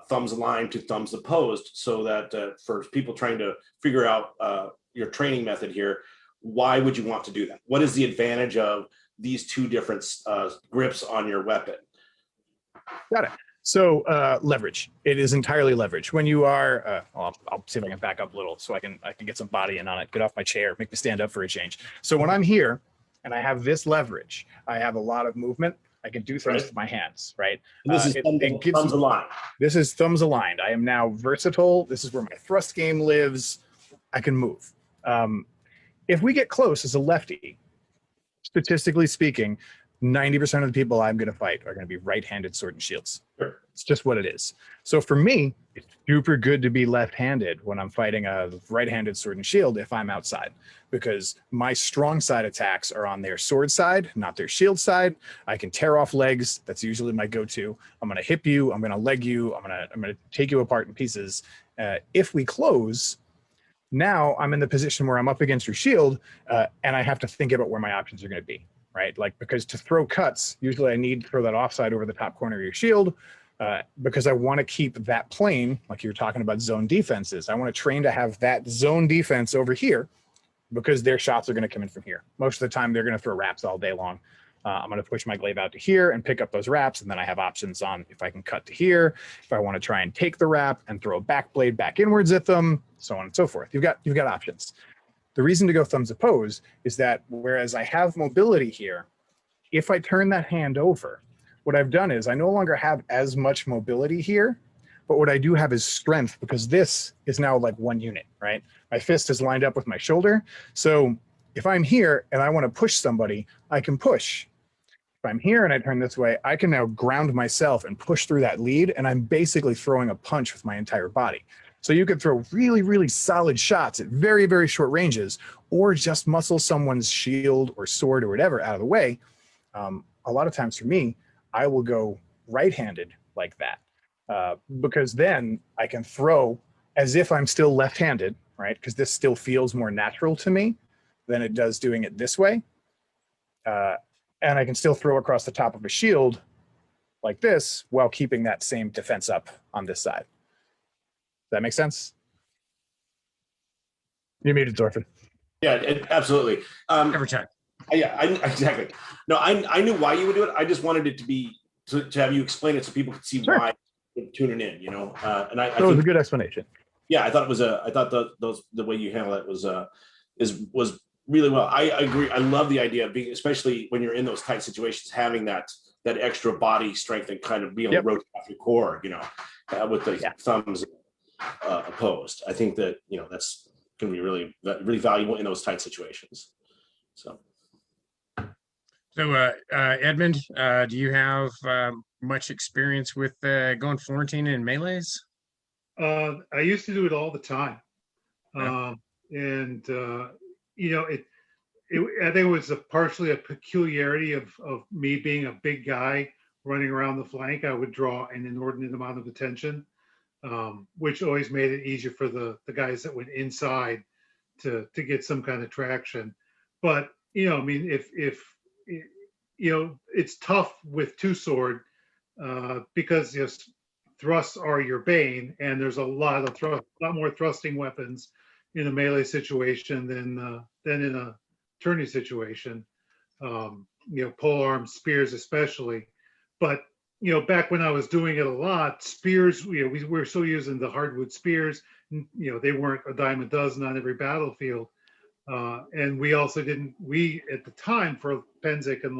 thumbs aligned to thumbs opposed, so that for people trying to figure out your training method here, why would you want to do that? What is the advantage of these two different grips on your weapon? Got it. So leverage. It is entirely leverage. When you are, I'll see if I can back up a little so I can get some body in on it. Get off my chair, make me stand up for a change. So when I'm here and I have this leverage, I have a lot of movement. I can do things with my hands, right? And this is thumbs aligned. This is thumbs aligned. I am now versatile. This is where my thrust game lives. I can move. If we get close as a lefty, statistically speaking, 90% of the people I'm going to fight are going to be right-handed sword and shields. Sure. It's just what it is. So for me, it's super good to be left-handed when I'm fighting a right-handed sword and shield if I'm outside, because my strong side attacks are on their sword side, not their shield side. I can tear off legs. That's usually my go-to. I'm going to hip you. I'm going to leg you. I'm going to take you apart in pieces. If we close, now I'm in the position where I'm up against your shield, and I have to think about where my options are going to be. Right? Like, because to throw cuts, usually I need to throw that offside over the top corner of your shield, because I want to keep that plane, like you're talking about zone defenses. I want to train to have that zone defense over here, because their shots are going to come in from here. Most of the time, they're going to throw wraps all day long. I'm going to push my glaive out to here and pick up those wraps, and then I have options on if I can cut to here, if I want to try and take the wrap and throw a back blade back inwards at them, so on and so forth. You've got options. The reason to go thumbs opposed is that whereas I have mobility here, if I turn that hand over, what I've done is I no longer have as much mobility here, but what I do have is strength, because this is now like one unit, right? My fist is lined up with my shoulder. So if I'm here and I want to push somebody, I can push. If I'm here and I turn this way, I can now ground myself and push through that lead, and I'm basically throwing a punch with my entire body. So you could throw really, really solid shots at very, very short ranges, or just muscle someone's shield or sword or whatever out of the way. A lot of times for me, I will go right-handed like that, because then I can throw as if I'm still left-handed, right? Because this still feels more natural to me than it does doing it this way. And I can still throw across the top of a shield like this while keeping that same defense up on this side. Does that make sense? You're muted, Thorfin. Yeah, absolutely. Every time. Yeah, exactly. No, I knew why you would do it. I just wanted it to be to have you explain it so people could see why you're tuning in. And I That was a good explanation. Yeah, I thought it was the way you handle it was really well. I agree. I love the idea of being, especially when you're in those tight situations, having that extra body strength and kind of being able to rotate off your core. With the thumbs opposed. I think that that's going to be really, really valuable in those tight situations. So Edmund, do you have much experience with going Florentine in melees? I used to do it all the time. Yeah. I think it was partially a peculiarity of me being a big guy running around the flank. I would draw an inordinate amount of attention, which always made it easier for the guys that went inside to get some kind of traction. But if it's tough with two sword because thrusts are your bane, and there's a lot more thrusting weapons in a melee situation than in a tourney situation. Pole arms, spears especially. But back when I was doing it a lot, spears, we were still using the hardwood spears. They weren't a dime a dozen on every battlefield. And we also we at the time for Penzik and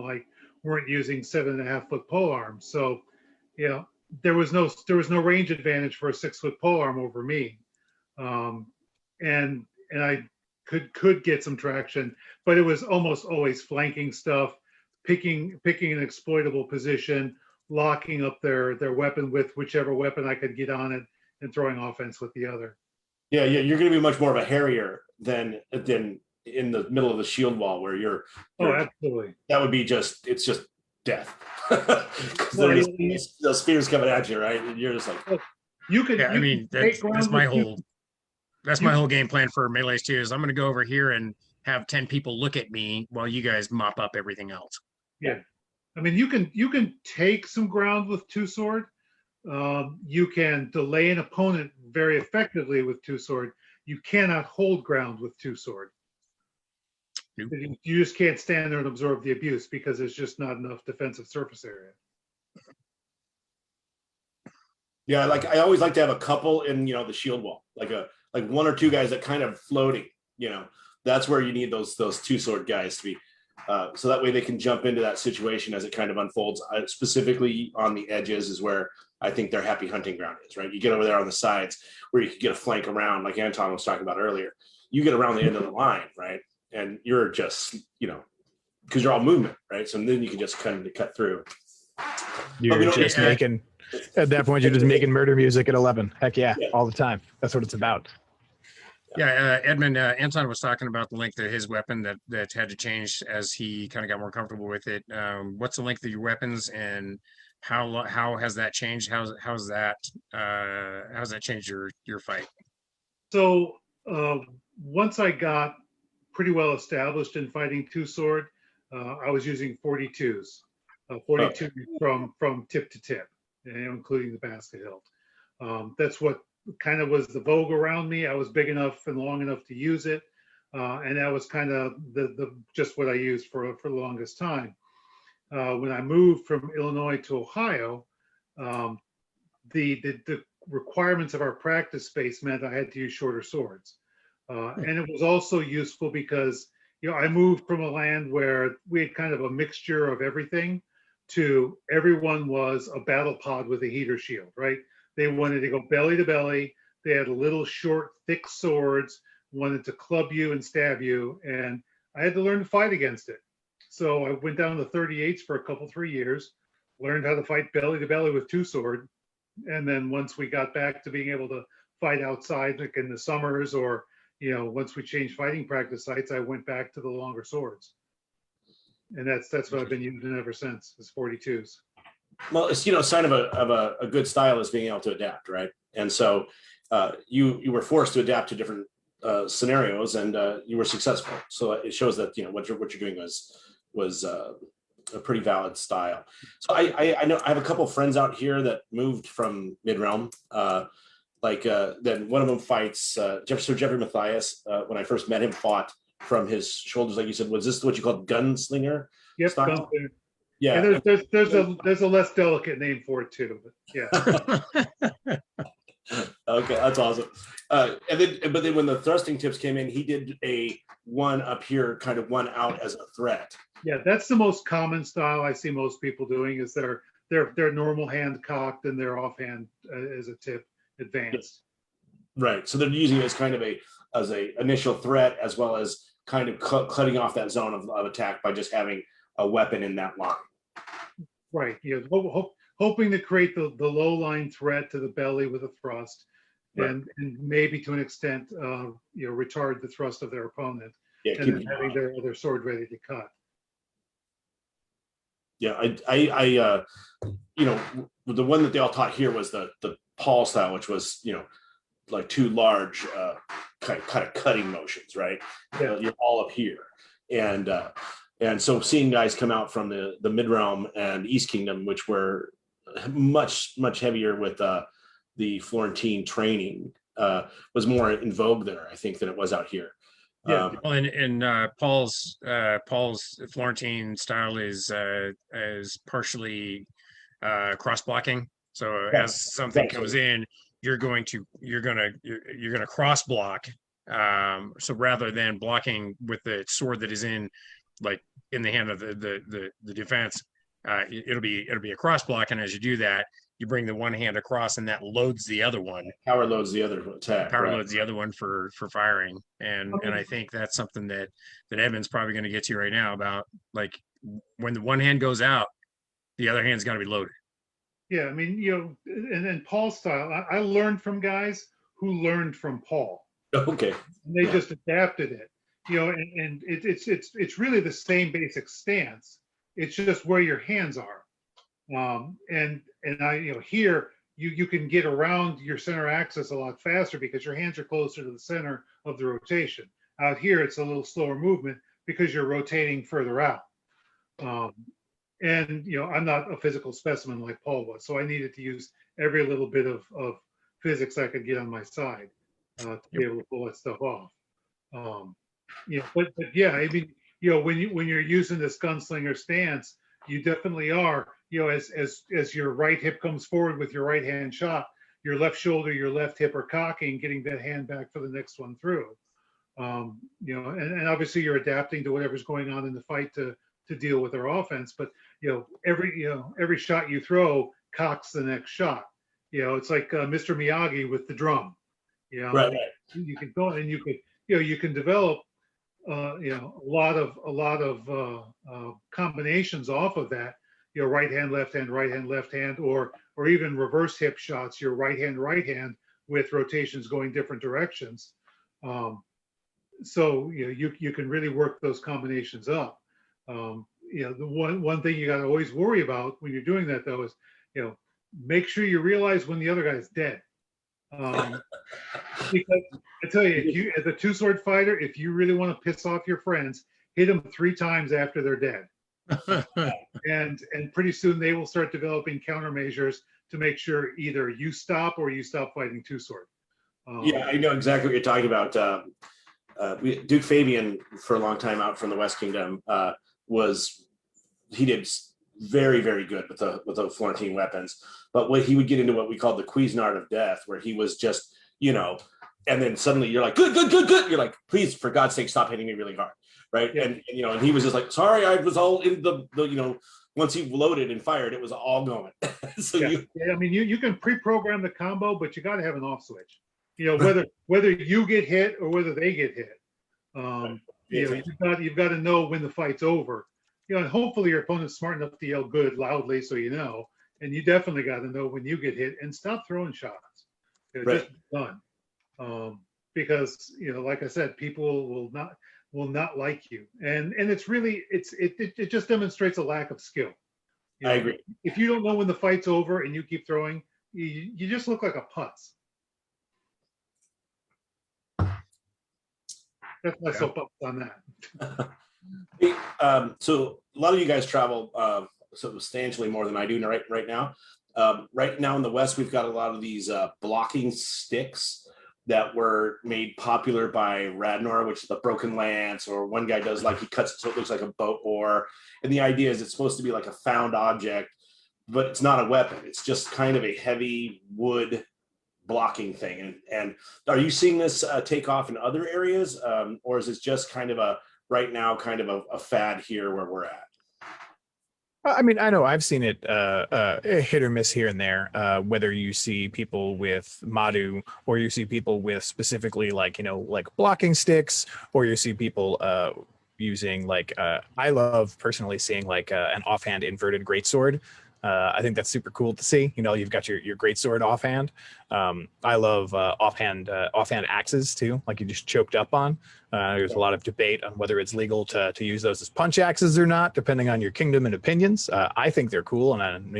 weren't using 7.5 foot pole arms. So, there was no range advantage for a 6-foot polearm over me, and I could get some traction, but it was almost always flanking stuff, picking an exploitable position, locking up their weapon with whichever weapon I could get on it, and throwing offense with the other. Yeah, you're going to be much more of a harrier than in the middle of the shield wall where you're Oh, absolutely. That would be it's just death. Well, those spears coming at you, right? And you're just like, you could. Yeah, I mean, that's my whole game plan for melees too. Is I'm going to go over here and have 10 people look at me while you guys mop up everything else. Yeah, I mean, you can take some ground with two sword. You can delay an opponent very effectively with two sword. You cannot hold ground with two sword. Nope. You just can't stand there and absorb the abuse because there's just not enough defensive surface area. yeah, like I always like to have a couple in the shield wall, like one or two guys that kind of floating. That's where you need those two sword guys to be. So that way they can jump into that situation as it kind of unfolds. Specifically on the edges is where I think their happy hunting ground is, right? You get over there on the sides where you can get a flank around, like Anton was talking about earlier. You get around the end of the line, right? And you're just, because you're all movement, right? So then you can just kind of cut through. You're just making, at that point, you're just making murder music at 11. Heck yeah, all the time. That's what it's about. Yeah, Edmund, Anton was talking about the length of his weapon that had to change as he kind of got more comfortable with it. What's the length of your weapons, and how has that changed? How's that changed your fight? So once I got pretty well established in fighting two sword, I was using 42s, 42 from tip to tip, including the basket hilt. That's what kind of was the vogue around me. I was big enough and long enough to use it, and that was kind of the just what I used for the longest time. When I moved from Illinois to Ohio, the requirements of our practice space meant I had to use shorter swords, and it was also useful because I moved from a land where we had kind of a mixture of everything to everyone was a battle pod with a heater shield, right? They wanted to go belly to belly. They had little short, thick swords, wanted to club you and stab you. And I had to learn to fight against it. So I went down to 38s for 3 years, learned how to fight belly to belly with two sword. And then once we got back to being able to fight outside, like in the summers, or, once we changed fighting practice sites, I went back to the longer swords. And that's what I've been using ever since, is 42s. Well, it's a sign of a good style is being able to adapt, right? And so you were forced to adapt to different scenarios, and you were successful. So it shows that what you're doing was a pretty valid style. So I know I have a couple of friends out here that moved from mid realm. Then one of them fights Sir Jeffrey Matthias. When I first met him, fought from his shoulders, like you said. Was this what you called gunslinger? Yep, style? gunslinger. Yeah, and there's a less delicate name for it too, but yeah. Okay, that's awesome. But then when the thrusting tips came in, he did a one up here, kind of one out as a threat. Yeah, that's the most common style I see most people doing, is their normal hand cocked and their offhand as a tip advanced. Right. So they're using it as kind of as a initial threat, as well as kind of cutting off that zone of attack by just having a weapon in that line. Right. Hoping to create the low line threat to the belly with a thrust, right, and maybe to an extent, retard the thrust of their opponent, and then having their sword ready to cut. Yeah, I the one that they all taught here was the Paul style, which was like two large kind of cutting motions, right? Yeah. You're all up here, and so seeing guys come out from the mid realm and East Kingdom, which were much heavier with the Florentine training, was more in vogue there, I think, than it was out here. Yeah, well, and Paul's Florentine style is partially cross blocking. So as something comes in, you're gonna cross block. So rather than blocking with the sword that is in the hand of the defense, it'll be a cross block, and as you do that, you bring the one hand across, and that loads the other one. Power loads the other attack. Power right. loads the other one for firing, and I think that's something that Edmund's probably going to get to right now about, like, when the one hand goes out, the other hand's got to be loaded. Yeah, I mean, and then Paul's style, I learned from guys who learned from Paul. Okay. And they just adapted it, and it's really the same basic stance. It's just where your hands are. And I, here you can get around your center axis a lot faster because your hands are closer to the center of the rotation. Out here, it's a little slower movement because you're rotating further out. And I'm not a physical specimen like Paul was, so I needed to use every little bit of physics I could get on my side to be able to pull that stuff off. But yeah, I mean, when you're using this gunslinger stance, you definitely are. As your right hip comes forward with your right hand shot, your left shoulder, your left hip are cocking, getting that hand back for the next one through. And obviously you're adapting to whatever's going on in the fight to deal with their offense. But every shot you throw cocks the next shot. It's like Mr. Miyagi with the drum. Right. You can go and you can develop a lot of combinations off of that. Right hand, left hand, or even reverse hip shots. Your right hand with rotations going different directions. So you can really work those combinations up. The one thing you got to always worry about when you're doing that, though, is make sure you realize when the other guy's dead. Because I tell you, if you, as a two-sword fighter, if you really want to piss off your friends, hit them 3 times after they're dead. and pretty soon they will start developing countermeasures to make sure either you stop or you stop fighting two-sword. Yeah, I know exactly what you're talking about. Duke Fabian, for a long time out from the West Kingdom, he did very, very good with the Florentine weapons. But what he would get into what we call the Cuisinart of death, where he was just, and then suddenly you're like, good. You're like, please, for God's sake, stop hitting me really hard. Right. Yeah. And and he was just like, sorry, I was all in the once he loaded and fired, it was all going. So yeah. I mean, you can pre-program the combo, but you got to have an off switch. Whether you get hit or whether they get hit. You've got to know when the fight's over. And hopefully your opponent's smart enough to yell good loudly, so and you definitely got to know when you get hit and stop throwing shots. Right. Just done. Because like I said, people will not like you, and it's really it just demonstrates a lack of skill. I agree. If you don't know when the fight's over and you keep throwing, you just look like a putz. That's my soapbox on that. Hey, so a lot of you guys travel substantially more than I do right now. Right now in the West, we've got a lot of these blocking sticks that were made popular by Radnor, which is the broken lance, or one guy does he cuts it so it looks like a boat oar. And the idea is it's supposed to be like a found object, but it's not a weapon. It's just kind of a heavy wood blocking thing. And are you seeing this take off in other areas, or is this just kind of a fad here where we're at? I mean, I know I've seen it hit or miss here and there, whether you see people with Madu or you see people with specifically like blocking sticks, or you see people using I love personally seeing an offhand inverted greatsword. I think that's super cool to see. You've got your greatsword offhand. I love offhand axes too, like you just choked up on. There's a lot of debate on whether it's legal to use those as punch axes or not, depending on your kingdom and opinions. I think they're cool, and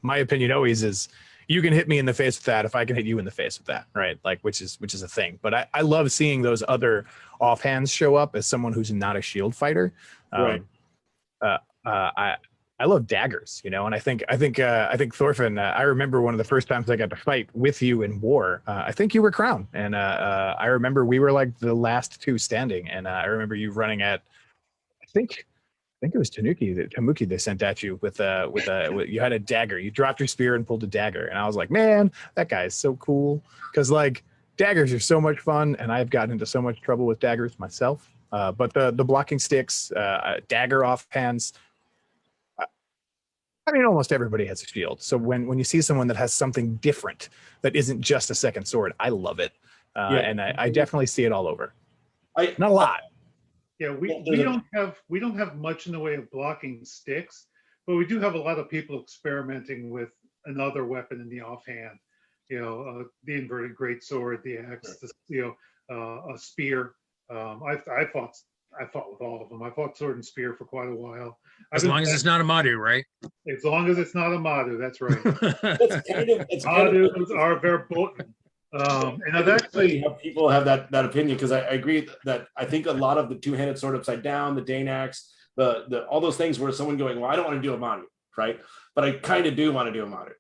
my opinion always is you can hit me in the face with that if I can hit you in the face with that, right? Which is a thing. But I love seeing those other offhands show up as someone who's not a shield fighter. Right. I love daggers, and I think Thorfin. I remember one of the first times I got to fight with you in war. I think you were crown, and I remember we were like the last 2 standing, and I remember you running at, I think it was Tamuki they sent at you with you had a dagger. You dropped your spear and pulled a dagger, and I was like, man, that guy is so cool, because daggers are so much fun, and I've gotten into so much trouble with daggers myself. But the blocking sticks, dagger offhands. I mean, almost everybody has a shield. So when you see someone that has something different that isn't just a second sword, I love it. And I definitely see it all over. Not a lot. Yeah, we don't have much in the way of blocking sticks, but we do have a lot of people experimenting with another weapon in the offhand. The inverted greatsword, the axe, a spear. I fought with all of them. I fought sword and spear for quite a while. As long as it's not a Madu, right? As long as it's not a Madu, that's right. It's Madus are verboten. And I've actually people have that opinion, because I agree that I think a lot of the two-handed sword upside down, the Dane axe, the all those things where someone going, well, I don't want to do a Manu, right? But I kind of do want to do a Manu.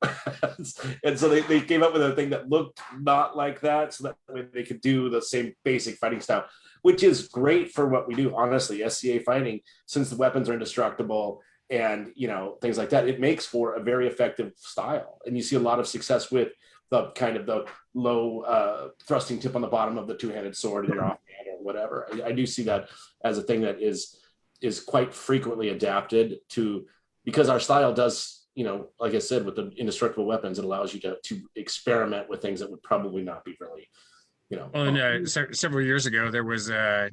And so they came up with a thing that looked not like that, so that way they could do the same basic fighting style, which is great for what we do. Honestly, SCA fighting, since the weapons are indestructible and things like that, it makes for a very effective style. And you see a lot of success with the kind of the low thrusting tip on the bottom of the two-handed sword in your offhand or whatever. I do see that as a thing that is quite frequently adapted to, because our style does, like I said, with the indestructible weapons, it allows you to experiment with things that would probably not be really, Well, and several years ago, there was the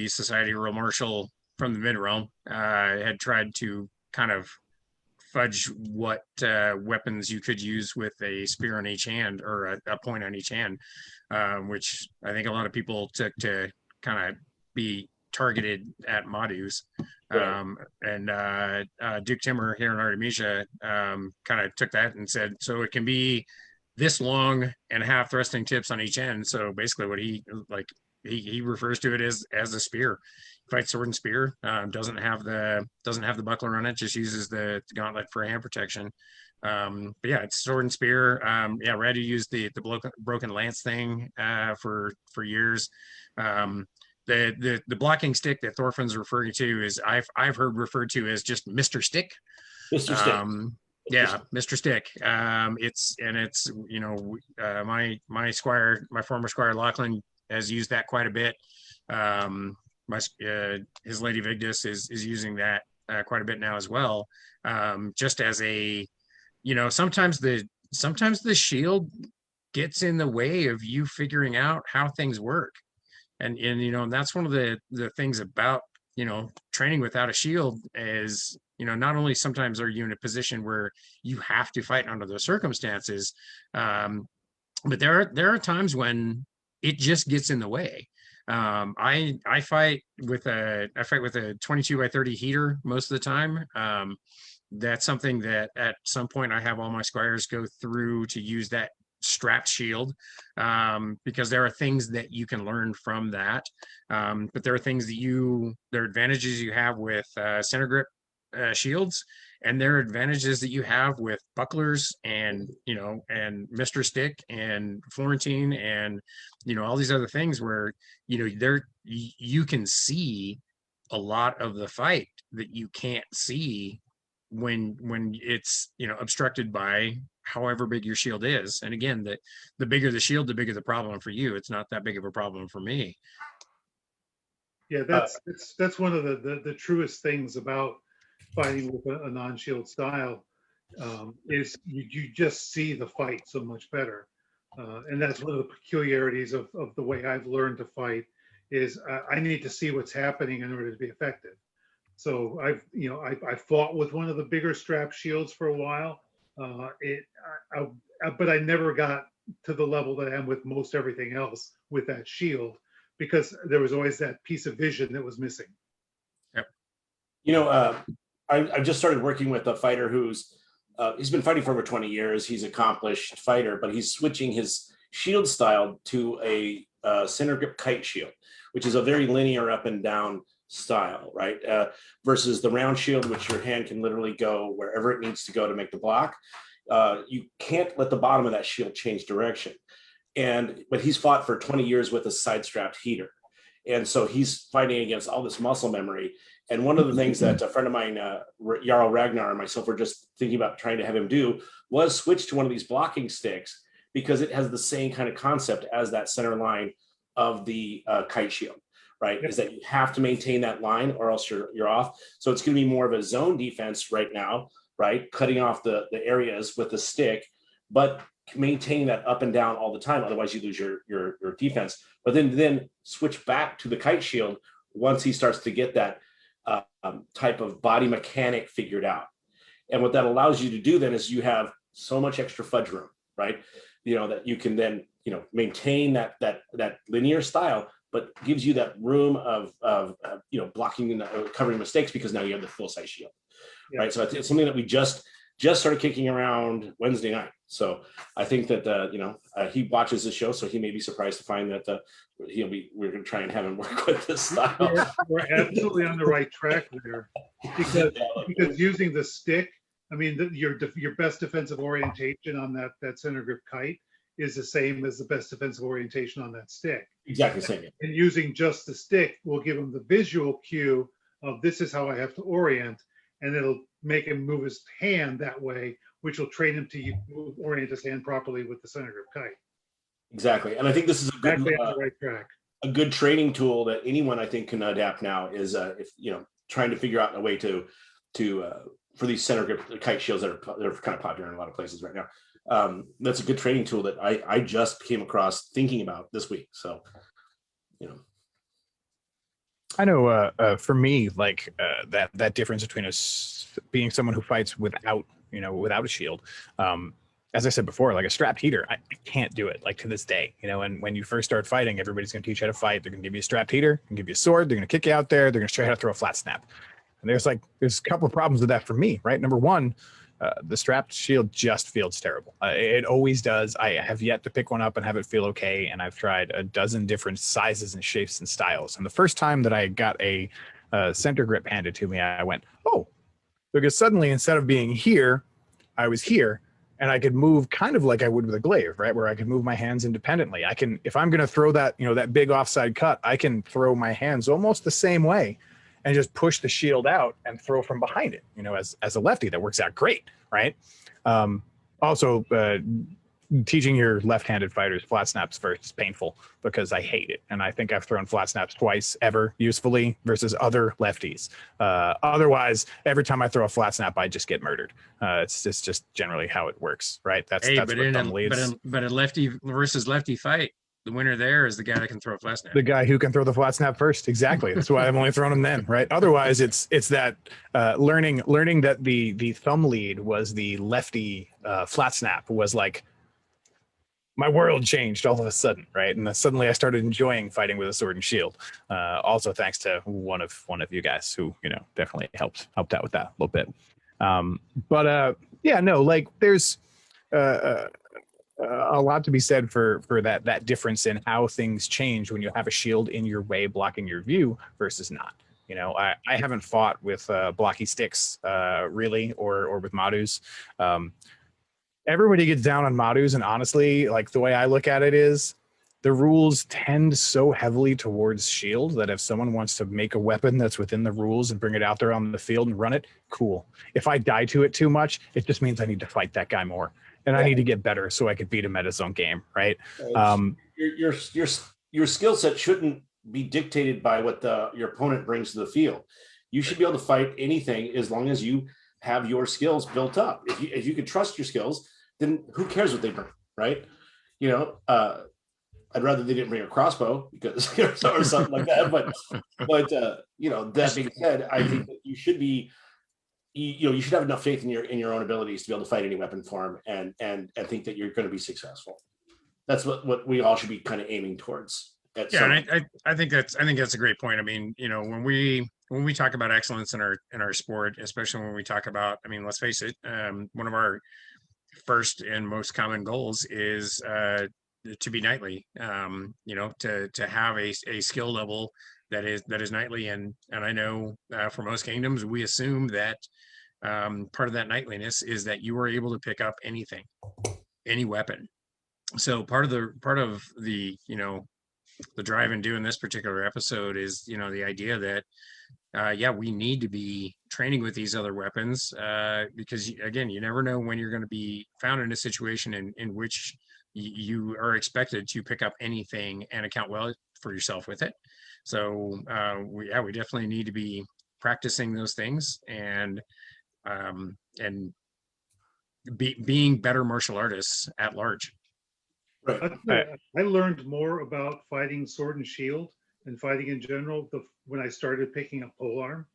Society Royal Marshal from the Mid-Realm had tried to kind of fudge what weapons you could use with a spear on each hand, or a point on each hand, which I think a lot of people took to kind of be targeted at Madus. And Duke Timmer here in Artemisia kind of took that and said, so it can be this long and have thrusting tips on each end. So basically what he refers to it as a spear. Fight sword and spear, doesn't have the buckler on it, just uses the gauntlet for hand protection. But yeah, it's sword and spear. Radu used the broken lance thing for years. The blocking stick that Thorfin's referring to is I've heard referred to as just Mr. Stick. Mr. Stick. Yeah, Mr. Stick. It's my squire, my former squire Lachlan, has used that quite a bit. His Lady Vigdis is using that quite a bit now as well. Just as a, sometimes the shield gets in the way of you figuring out how things work. And that's one of the things about, training without a shield is, not only sometimes are you in a position where you have to fight under those circumstances, but there are times when it just gets in the way. I fight with a 22x30 heater most of the time. That's something that at some point I have all my squires go through to use that strapped shield, because there are things that you can learn from that. But there are things there are advantages you have with center grip shields, and there are advantages that you have with bucklers and Mr. Stick and Florentine and all these other things where you can see a lot of the fight that you can't see when it's obstructed by however big your shield is. And again, the bigger the shield, the bigger the problem for you. It's not that big of a problem for me. Yeah, that's one of the truest things about fighting with a non-shield style, is you just see the fight so much better. And that's one of the peculiarities of the way I've learned to fight is I need to see what's happening in order to be effective. So I fought with one of the bigger strap shields for a while. But I never got to the level that I am with most everything else with that shield, because there was always that piece of vision that was missing. Yep. I've just started working with a fighter who's he's been fighting for over 20 years. He's an accomplished fighter, but he's switching his shield style to a center grip kite shield, which is a very linear up and down style, right? Versus the round shield, which your hand can literally go wherever it needs to go to make the block. You can't let the bottom of that shield change direction. But he's fought for 20 years with a side strapped heater. And so he's fighting against all this muscle memory. And one of the things that a friend of mine, Jarl Ragnar, and myself were just thinking about trying to have him do was switch to one of these blocking sticks, because it has the same kind of concept as that center line of the kite shield, right? Yep. Is that you have to maintain that line or else you're off. So it's going to be more of a zone defense right now, right? Cutting off the areas with the stick, but maintaining that up and down all the time. Otherwise you lose your defense. But then switch back to the kite shield once he starts to get that type of body mechanic figured out. And what that allows you to do then is you have so much extra fudge room, right? That you can then, maintain that linear style, but gives you that room of blocking and covering mistakes because now you have the full size shield, right? So it's something that we just started kicking around Wednesday night. So I think that he watches the show, so he may be surprised to find that we're going to try and have him work with this style. We're absolutely on the right track there, because using the stick, I mean, your best defensive orientation on that center grip kite is the same as the best defensive orientation on that stick. Exactly the same. And using just the stick will give him the visual cue of this is how I have to orient, and it'll make him move his hand that way, which will train him to orient his hand properly with the center grip kite. Exactly. And I think this is on the right track. A good training tool that anyone I think can adapt now is if trying to figure out a way to for these center grip kite shields that are kind of popular in a lot of places right now. That's a good training tool that I just came across thinking about this week. So, I know for me, like that difference between being someone who fights without a shield. As I said before, like a strapped heater, I can't do it, like to this day. And when you first start fighting, everybody's going to teach you how to fight. They're going to give you a strapped heater, and give you a sword. They're going to kick you out there. They're going to show you how to throw a flat snap. And there's a couple of problems with that for me, right? Number one, the strapped shield just feels terrible. It always does. I have yet to pick one up and have it feel okay. And I've tried a dozen different sizes and shapes and styles. And the first time that I got a center grip handed to me, I went, oh, because suddenly instead of being here, I was here. And I could move kind of like I would with a glaive, right? Where I could move my hands independently. I can, if I'm going to throw that, that big offside cut, I can throw my hands almost the same way and just push the shield out and throw from behind it. As a lefty, that works out great, right? Also, teaching your left-handed fighters flat snaps first is painful because I hate it. And I think I've thrown flat snaps twice ever usefully versus other lefties. Otherwise, every time I throw a flat snap, I just get murdered. It's just generally how it works, right? That's but a lefty versus lefty fight, the winner there is the guy that can throw a flat snap. The guy who can throw the flat snap first. Exactly. That's why I've only thrown him then, right? Otherwise, it's that learning that the thumb lead was the lefty flat snap was like, my world changed all of a sudden, right? And then suddenly I started enjoying fighting with a sword and shield. Also, thanks to one of you guys who definitely helped out with that a little bit. There's a lot to be said for that difference in how things change when you have a shield in your way blocking your view versus not. I haven't fought with blocky sticks really or with Madus. Everybody gets down on Madus, and honestly, like the way I look at it is the rules tend so heavily towards shield that if someone wants to make a weapon that's within the rules and bring it out there on the field and run it, cool. If I die to it too much, it just means I need to fight that guy more. And I need to get better so I could beat him at his own game, right? Your skill set shouldn't be dictated by what your opponent brings to the field. You should be able to fight anything as long as you have your skills built up. If you can trust your skills, then who cares what they bring, right? I'd rather they didn't bring a crossbow because or something like that. But that being said, I think that you should be. You should have enough faith in your own abilities to be able to fight any weapon form and think that you're going to be successful. That's what we all should be kind of aiming towards. And I think that's a great point. I mean, when we talk about excellence in our sport, especially when we talk about, I mean, let's face it, one of our first and most common goals is to be knightly. To have a skill level that is knightly, and I know for most kingdoms we assume that part of that knightliness is that you are able to pick up anything, any weapon. So part of the the drive in doing this particular episode is the idea that we need to be training with these other weapons because again, you never know when you're going to be found in a situation in which you are expected to pick up anything and account well for yourself with it. So we definitely need to be practicing those things and being better martial artists at large. Right. I learned more about fighting sword and shield and fighting in general when I started picking up polearm,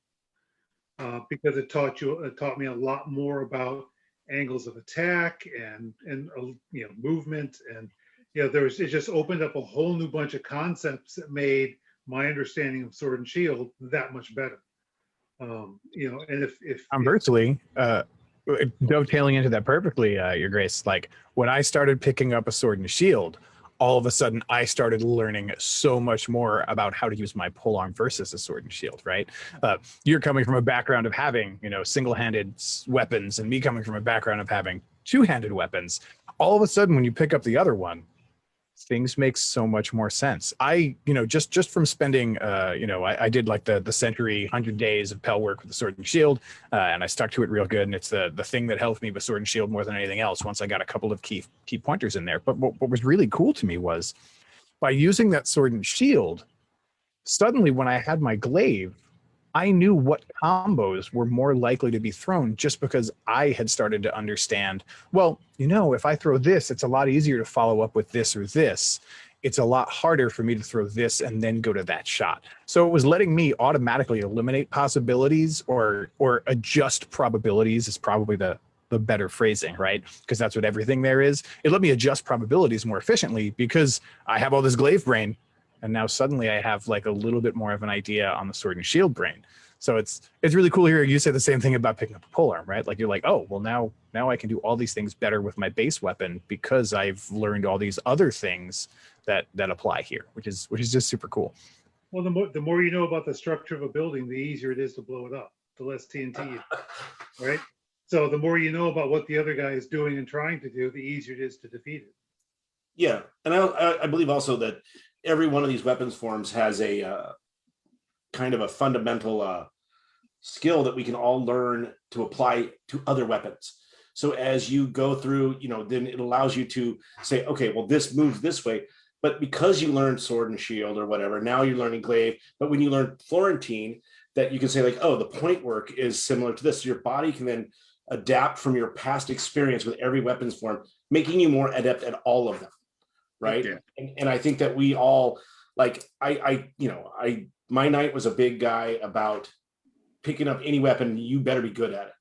because it taught me a lot more about angles of attack and movement, and it just opened up a whole new bunch of concepts that made my understanding of sword and shield that much better. And if Conversely, dovetailing into that perfectly, Your Grace, like when I started picking up a sword and shield, all of a sudden I started learning so much more about how to use my polearm versus a sword and shield, right? You're coming from a background of having, single-handed weapons, and me coming from a background of having two-handed weapons. All of a sudden, when you pick up the other one, things make so much more sense. Just from spending, I did like the century 100 days of Pell work with the sword and shield, and I stuck to it real good. And it's the thing that helped me with sword and shield more than anything else. Once I got a couple of key pointers in there, but what was really cool to me was by using that sword and shield, suddenly when I had my glaive, I knew what combos were more likely to be thrown just because I had started to understand, well, if I throw this, it's a lot easier to follow up with this or this. It's a lot harder for me to throw this and then go to that shot. So it was letting me automatically eliminate possibilities or adjust probabilities is probably the better phrasing, right? Because that's what everything there is. It let me adjust probabilities more efficiently because I have all this glaive brain. And now suddenly I have like a little bit more of an idea on the sword and shield brain. So it's really cool here. You say the same thing about picking up a polearm, right? Like you're like, oh, well now I can do all these things better with my base weapon because I've learned all these other things that apply here, which is just super cool. Well, the more you know about the structure of a building, the easier it is to blow it up, the less TNT, right? So the more you know about what the other guy is doing and trying to do, the easier it is to defeat it. Yeah, and I believe also that every one of these weapons forms has a kind of a fundamental skill that we can all learn to apply to other weapons. So as you go through, then it allows you to say, okay, well, this moves this way. But because you learned sword and shield or whatever, now you're learning glaive. But when you learn Florentine, that you can say like, oh, the point work is similar to this. So your body can then adapt from your past experience with every weapons form, making you more adept at all of them. Right. Yeah. And I think that we all like, my knight was a big guy about picking up any weapon. You better be good at it.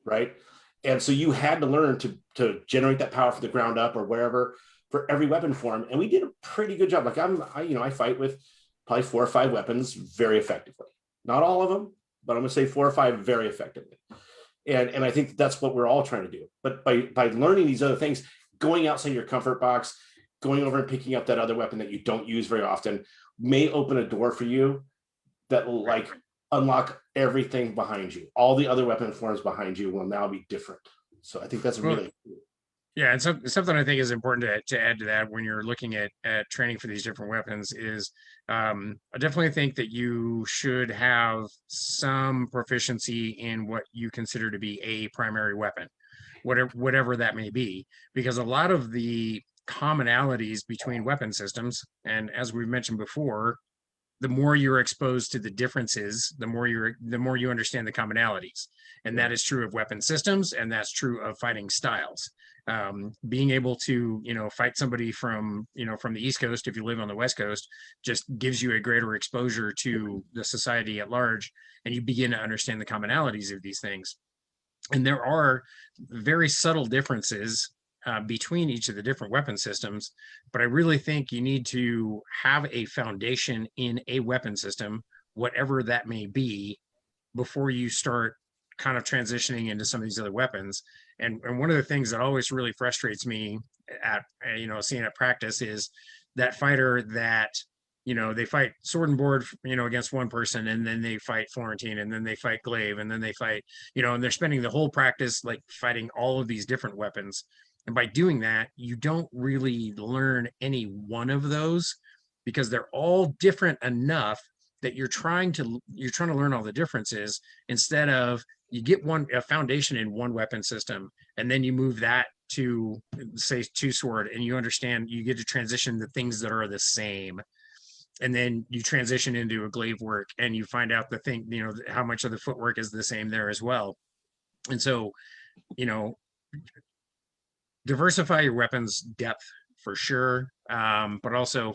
Right. And so you had to learn to generate that power from the ground up or wherever for every weapon form. And we did a pretty good job. Like I fight with probably 4 or 5 weapons very effectively. Not all of them, but I'm going to say 4 or 5 very effectively. And I think that's what we're all trying to do. But by learning these other things, going outside your comfort box, going over and picking up that other weapon that you don't use very often may open a door for you that will like unlock everything behind you. All the other weapon forms behind you will now be different. So I think that's really cool. Yeah, and something I think is important to add to that when you're looking at training for these different weapons is I definitely think that you should have some proficiency in what you consider to be a primary weapon, whatever that may be, because a lot of the commonalities between weapon systems, and as we've mentioned before, the more you're exposed to the differences, the more you understand the commonalities. And that is true of weapon systems, and that's true of fighting styles. Being able to, fight somebody from the East Coast, if you live on the West Coast, just gives you a greater exposure to the society at large, and you begin to understand the commonalities of these things. And there are very subtle differences between each of the different weapon systems, but I really think you need to have a foundation in a weapon system, whatever that may be, before you start kind of transitioning into some of these other weapons. And one of the things that always really frustrates me at seeing at practice is that fighter that they fight sword and board against one person, and then they fight Florentine, and then they fight glaive, and then they fight and they're spending the whole practice like fighting all of these different weapons. And by doing that, you don't really learn any one of those because they're all different enough that you're trying to learn all the differences instead of you get a foundation in one weapon system and then you move that to say two sword, and you understand, you get to transition to things that are the same, and then you transition into a glaive work and you find out the thing, how much of the footwork is the same there as well. And so, you know, diversify your weapons depth for sure, but also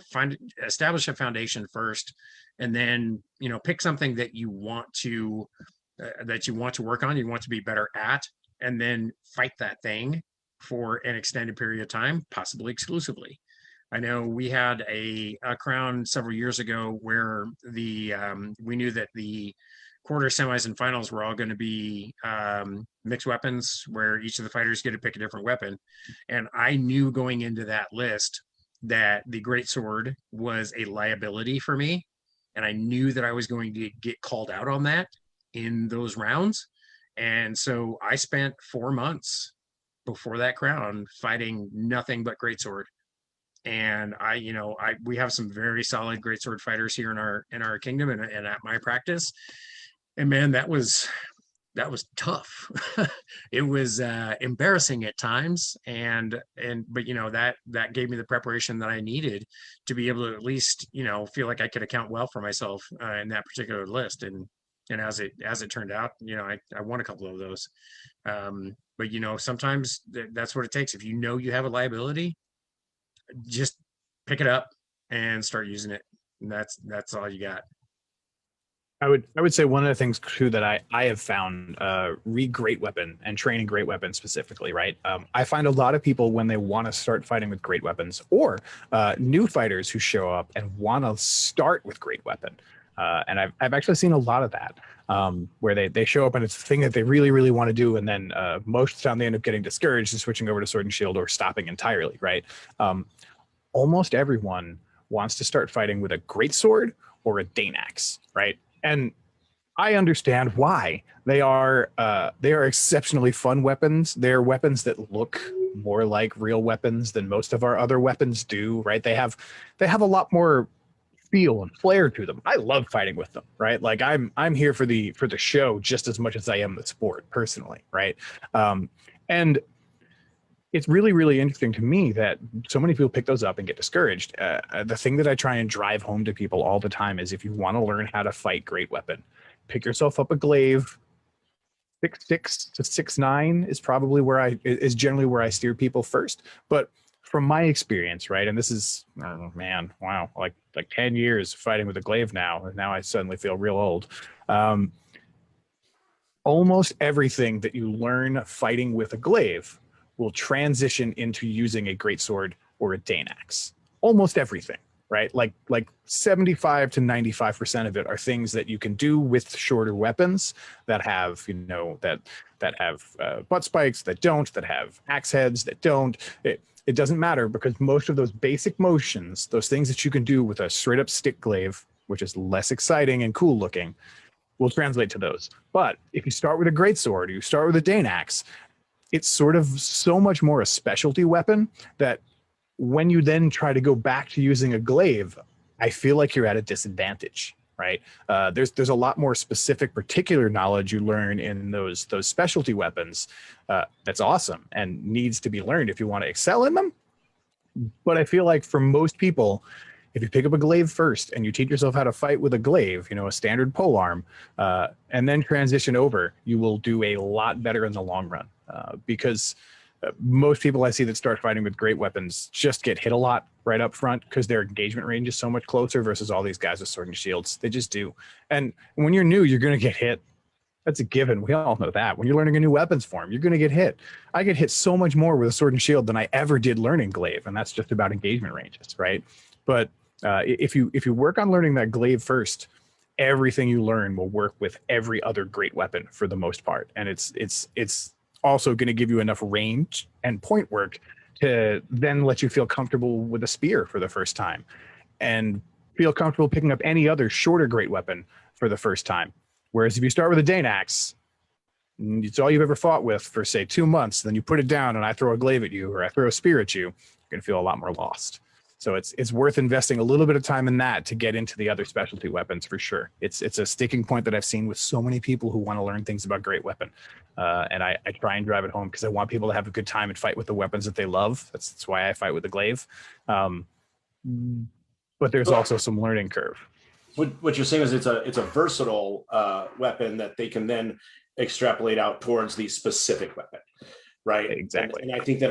establish a foundation first, and then pick something that you want to work on, you want to be better at, and then fight that thing for an extended period of time, possibly exclusively. I know we had a crown several years ago where we knew that the quarter, semis, and finals were all going to be mixed weapons, where each of the fighters get to pick a different weapon. And I knew going into that list that the greatsword was a liability for me, and I knew that I was going to get called out on that in those rounds. And so I spent 4 months before that crown fighting nothing but greatsword. And we have some very solid greatsword fighters here in our kingdom and at my practice. And man, that was tough. It was embarrassing at times, but that gave me the preparation that I needed to be able to at least feel like I could account well for myself in that particular list. And as it turned out, I won a couple of those. But sometimes that's what it takes. If you have a liability, just pick it up and start using it. And that's all you got. I would say one of the things too that I have found, read great weapon and training great weapon specifically, right? I find a lot of people when they want to start fighting with great weapons, or new fighters who show up and want to start with great weapon. And I've actually seen a lot of that, where they show up and it's the thing that they really, really want to do. And then most of the time they end up getting discouraged and switching over to sword and shield or stopping entirely, right? Almost everyone wants to start fighting with a great sword or a Danax, right? And I understand why. They are exceptionally fun weapons. They're weapons that look more like real weapons than most of our other weapons do, right? They have a lot more feel and flair to them. I love fighting with them, right? Like I'm here for the show just as much as I am the sport personally, right? And it's really, really interesting to me that so many people pick those up and get discouraged. The thing that I try and drive home to people all the time is, if you want to learn how to fight great weapon, pick yourself up a glaive. 6'6" to 6'9" is probably is generally where I steer people first. But from my experience, right, and this is, oh man, wow, like 10 years fighting with a glaive now, and now I suddenly feel real old. Almost everything that you learn fighting with a glaive will transition into using a greatsword or a Danax. Almost everything, right? Like 75 to 95% of it are things that you can do with shorter weapons that have, that have butt spikes, that don't, that have axe heads, that don't. It doesn't matter, because most of those basic motions, those things that you can do with a straight up stick glaive, which is less exciting and cool looking, will translate to those. But if you start with a greatsword, or you start with a Danax, it's sort of so much more a specialty weapon that when you then try to go back to using a glaive, I feel like you're at a disadvantage, right? There's a lot more specific, particular knowledge you learn in those specialty weapons. That's awesome and needs to be learned if you want to excel in them. But I feel like for most people, if you pick up a glaive first and you teach yourself how to fight with a glaive, a standard polearm, and then transition over, you will do a lot better in the long run. Because most people I see that start fighting with great weapons just get hit a lot right up front, because their engagement range is so much closer versus all these guys with sword and shields. They just do. And when you're new, you're going to get hit. That's a given. We all know that. When you're learning a new weapons form, you're going to get hit. I get hit so much more with a sword and shield than I ever did learning glaive, and that's just about engagement ranges, right? But if you work on learning that glaive first, everything you learn will work with every other great weapon for the most part, and it's also going to give you enough range and point work to then let you feel comfortable with a spear for the first time, and feel comfortable picking up any other shorter great weapon for the first time. Whereas if you start with a Danax, it's all you've ever fought with for, say, 2 months, then you put it down and I throw a glaive at you, or I throw a spear at you, you're going to feel a lot more lost. So it's worth investing a little bit of time in that to get into the other specialty weapons for sure. It's a sticking point that I've seen with so many people who want to learn things about great weapon. And I try and drive it home because I want people to have a good time and fight with the weapons that they love. That's why I fight with the glaive. But there's also some learning curve. What you're saying is it's a versatile weapon that they can then extrapolate out towards the specific weapon, right? Exactly. And I think that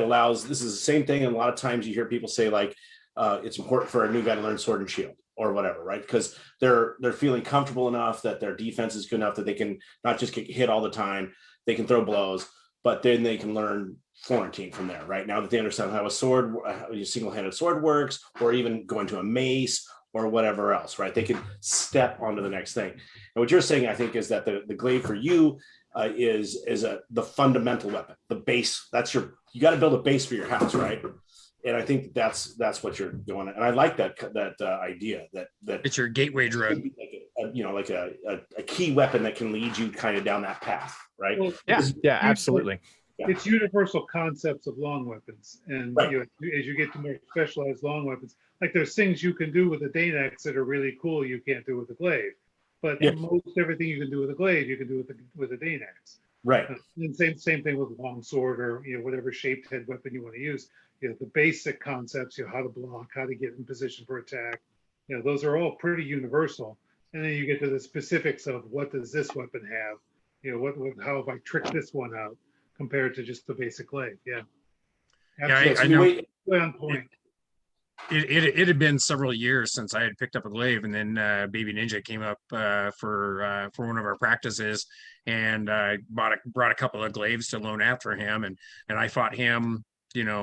this is the same thing. And a lot of times you hear people say like, it's important for a new guy to learn sword and shield or whatever, right? Because they're feeling comfortable enough that their defense is good enough that they can not just get hit all the time, they can throw blows, but then they can learn Florentine from there, right? Now that they understand how a single-handed sword works, or even go into a mace or whatever else, right? They can step onto the next thing. And what you're saying, I think, is that the glaive for you is the fundamental weapon, the base. You got to build a base for your house, right? And I think that's what you're doing. And I like that idea that It's your gateway drug. Like a key weapon that can lead you kind of down that path, right? Well, Yeah, absolutely. It's universal concepts of long weapons, and Right. as you get to more specialized long weapons, like there's things you can do with a Danax that are really cool you can't do with a glaive, but Yeah. most everything you can do with a glaive you can do with a Danax. Right. And same thing with a long sword or whatever shaped head weapon you want to use. The basic concepts, how to block, how to get in position for attack, those are all pretty universal. And then you get to the specifics of what does this weapon have, how have I tricked this one out compared to just the basic glaive. Yeah, Yeah, I know. Way on point. It had been several years since I had picked up a glaive, and then Baby Ninja came up for one of our practices, and brought a couple of glaives to loan after him, and I fought him,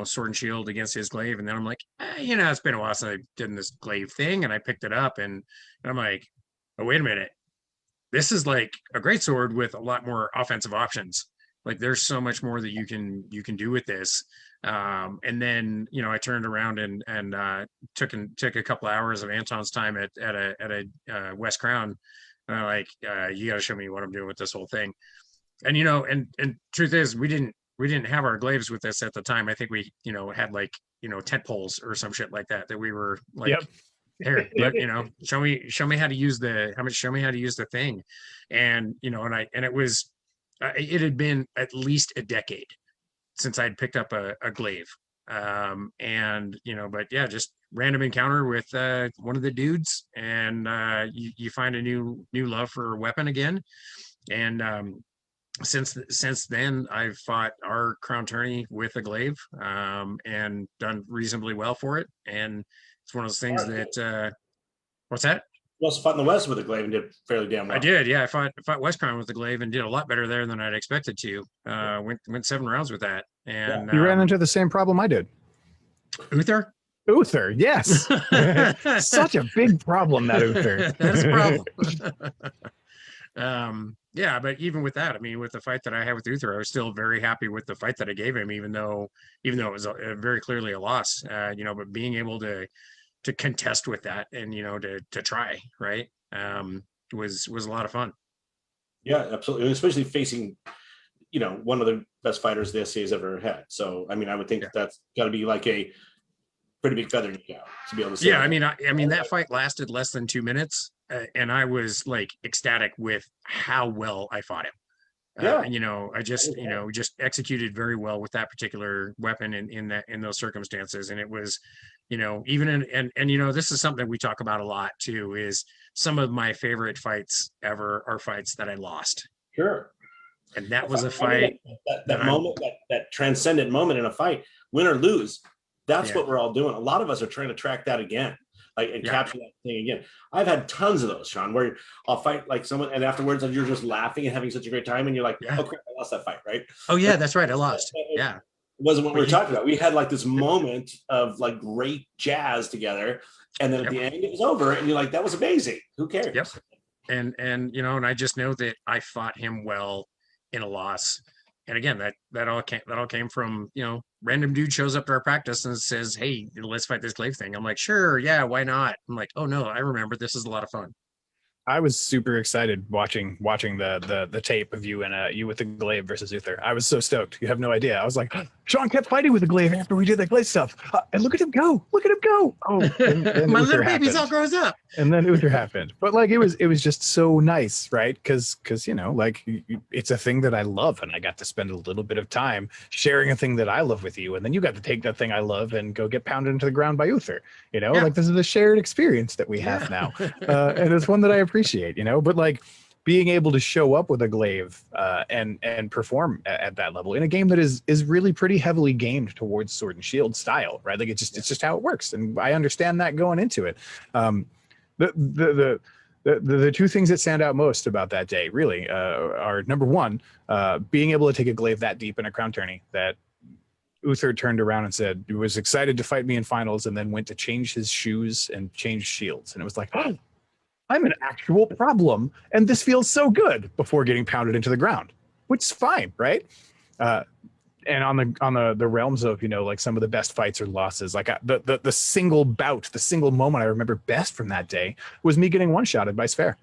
sword and shield against his glaive, and then I'm like, it's been a while since I did this glaive thing, and I picked it up, and I'm like, oh, wait a minute, this is like a great sword with a lot more offensive options. Like there's so much more that you can do with this. And then, I turned around and took a couple hours of Anton's time at a West Crown. And I'm like, you got to show me what I'm doing with this whole thing. And, and truth is, we didn't have our glaives with us at the time. I think we, had like, tent poles or some shit like that we were like, Yep. Here, show me how to use the thing. And, and it was, it had been at least a decade since I'd picked up a glaive. And, but yeah, just random encounter with one of the dudes, and you find a new love for a weapon again. And since then, I've fought our crown tourney with a glaive, and done reasonably well for it. And it's one of those things that, what's that? You also fought in the West with a glaive and did fairly damn well. I did, yeah. I fought West Crown with the glaive and did a lot better there than I'd expected to. Went 7 rounds with that. And You ran into the same problem I did. Uther? Uther, yes. Such a big problem, that Uther. That's a problem. Yeah, but even with that, I mean, with the fight that I had with Uther, I was still very happy with the fight that I gave him, even though it was very clearly a loss. But being able to contest with that and to try, right, was a lot of fun. Yeah, absolutely, especially facing one of the best fighters the SCA has ever had. So I mean, I would think that's got to be like a pretty big feather in your cap to be able to say. Yeah, I mean that fight lasted less than 2 minutes, and I was like ecstatic with how well I fought him. I just just executed very well with that particular weapon in those circumstances. And it was, even this is something we talk about a lot too, is some of my favorite fights ever are fights that I lost. Sure. And that was a fight. That moment, that transcendent moment in a fight, win or lose, that's what we're all doing. A lot of us are trying to track that again, and capture that thing again. I've had tons of those, Sean, where I'll fight like someone, and afterwards you're just laughing and having such a great time, and you're like, oh crap, I lost that fight, right? Oh yeah, that's right, I lost. Yeah. It wasn't what we were talking about. We had like this moment of like great jazz together, and then at the end it was over, and you're like, that was amazing. Who cares? Yep. And and I just know that I fought him well in a loss. And again, that all came from, random dude shows up to our practice and says, hey, let's fight this glaive thing. I'm like, sure, yeah, why not? I'm like, oh no, I remember, this is a lot of fun. I was super excited watching the tape of you and you with the glaive versus Uther. I was so stoked. You have no idea. I was like, Sean kept fighting with the glaive after we did that glaive stuff. And look at him go. Look at him go. Oh, and My Uther little baby's all happened. grows up. And then Uther happened. But like it was just so nice, right? Because like it's a thing that I love, and I got to spend a little bit of time sharing a thing that I love with you, and then you got to take that thing I love and go get pounded into the ground by Uther. Yeah. Like this is a shared experience that we have now, and it's one that I appreciate. But like being able to show up with a glaive and perform at that level in a game that is really pretty heavily gamed towards sword and shield style, right? Like it's just how it works, and I understand that going into it. The two things that stand out most about that day really are number one, being able to take a glaive that deep in a crown tourney that Uther turned around and said he was excited to fight me in finals, and then went to change his shoes and change shields, and it was like, oh, I'm an actual problem, and this feels so good, before getting pounded into the ground, which is fine, right? And on the realms of like some of the best fights or losses, like the single bout, the single moment I remember best from that day was me getting one-shotted by Sverre.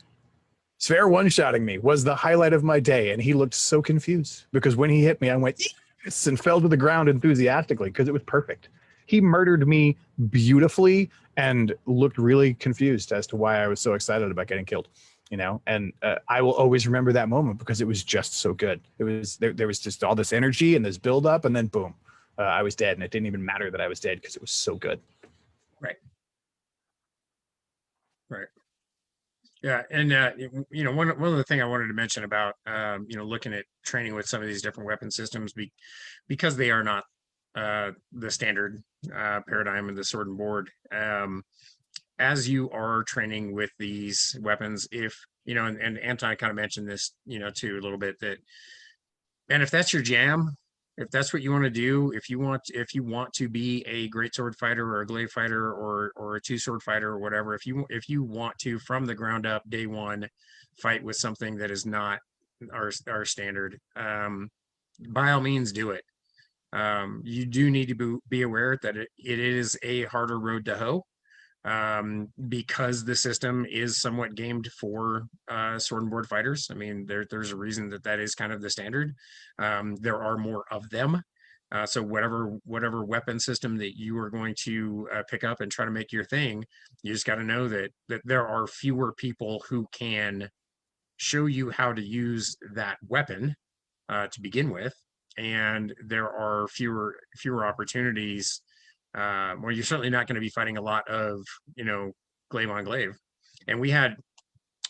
Sverre one-shotting me was the highlight of my day, and he looked so confused because when he hit me, I went yes, and fell to the ground enthusiastically because it was perfect. He murdered me beautifully and looked really confused as to why I was so excited about getting killed. And I will always remember that moment because it was just so good. It was there was just all this energy and this build up, and then boom, I was dead, and it didn't even matter that I was dead because it was so good. Right. Yeah, and one of the things I wanted to mention about looking at training with some of these different weapon systems, because they are not the standard paradigm of the sword and board. As you are training with these weapons, if and Anton kind of mentioned this too a little bit, that, and if that's your jam, if that's what you want to do, if you want to be a great sword fighter or a glaive fighter or a two sword fighter or whatever, if you want to from the ground up day one fight with something that is not our standard, by all means do it. You do need to be aware that it is a harder road to hoe, because the system is somewhat gamed for sword and board fighters. I mean, there's a reason that is kind of the standard. There are more of them. So whatever weapon system that you are going to pick up and try to make your thing, you just got to know that there are fewer people who can show you how to use that weapon to begin with, and there are fewer opportunities. Well, you're certainly not going to be fighting a lot of glaive on glaive. And we had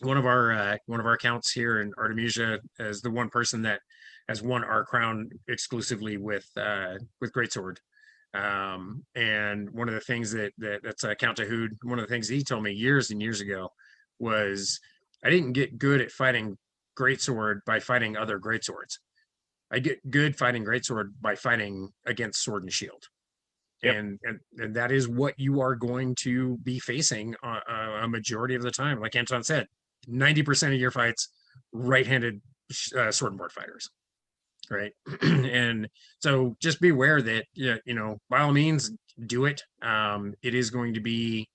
one of our accounts here in Artemisia as the one person that has won our crown exclusively with greatsword. And one of the things that's Count Tahood, one of the things he told me years and years ago was, I didn't get good at fighting greatsword by fighting other greatswords. I get good fighting greatsword by fighting against sword and shield. Yep. And that is what you are going to be facing a majority of the time. Like Anton said, 90% of your fights, right-handed sword and board fighters, right? And so just be aware that by all means do it. It is going to be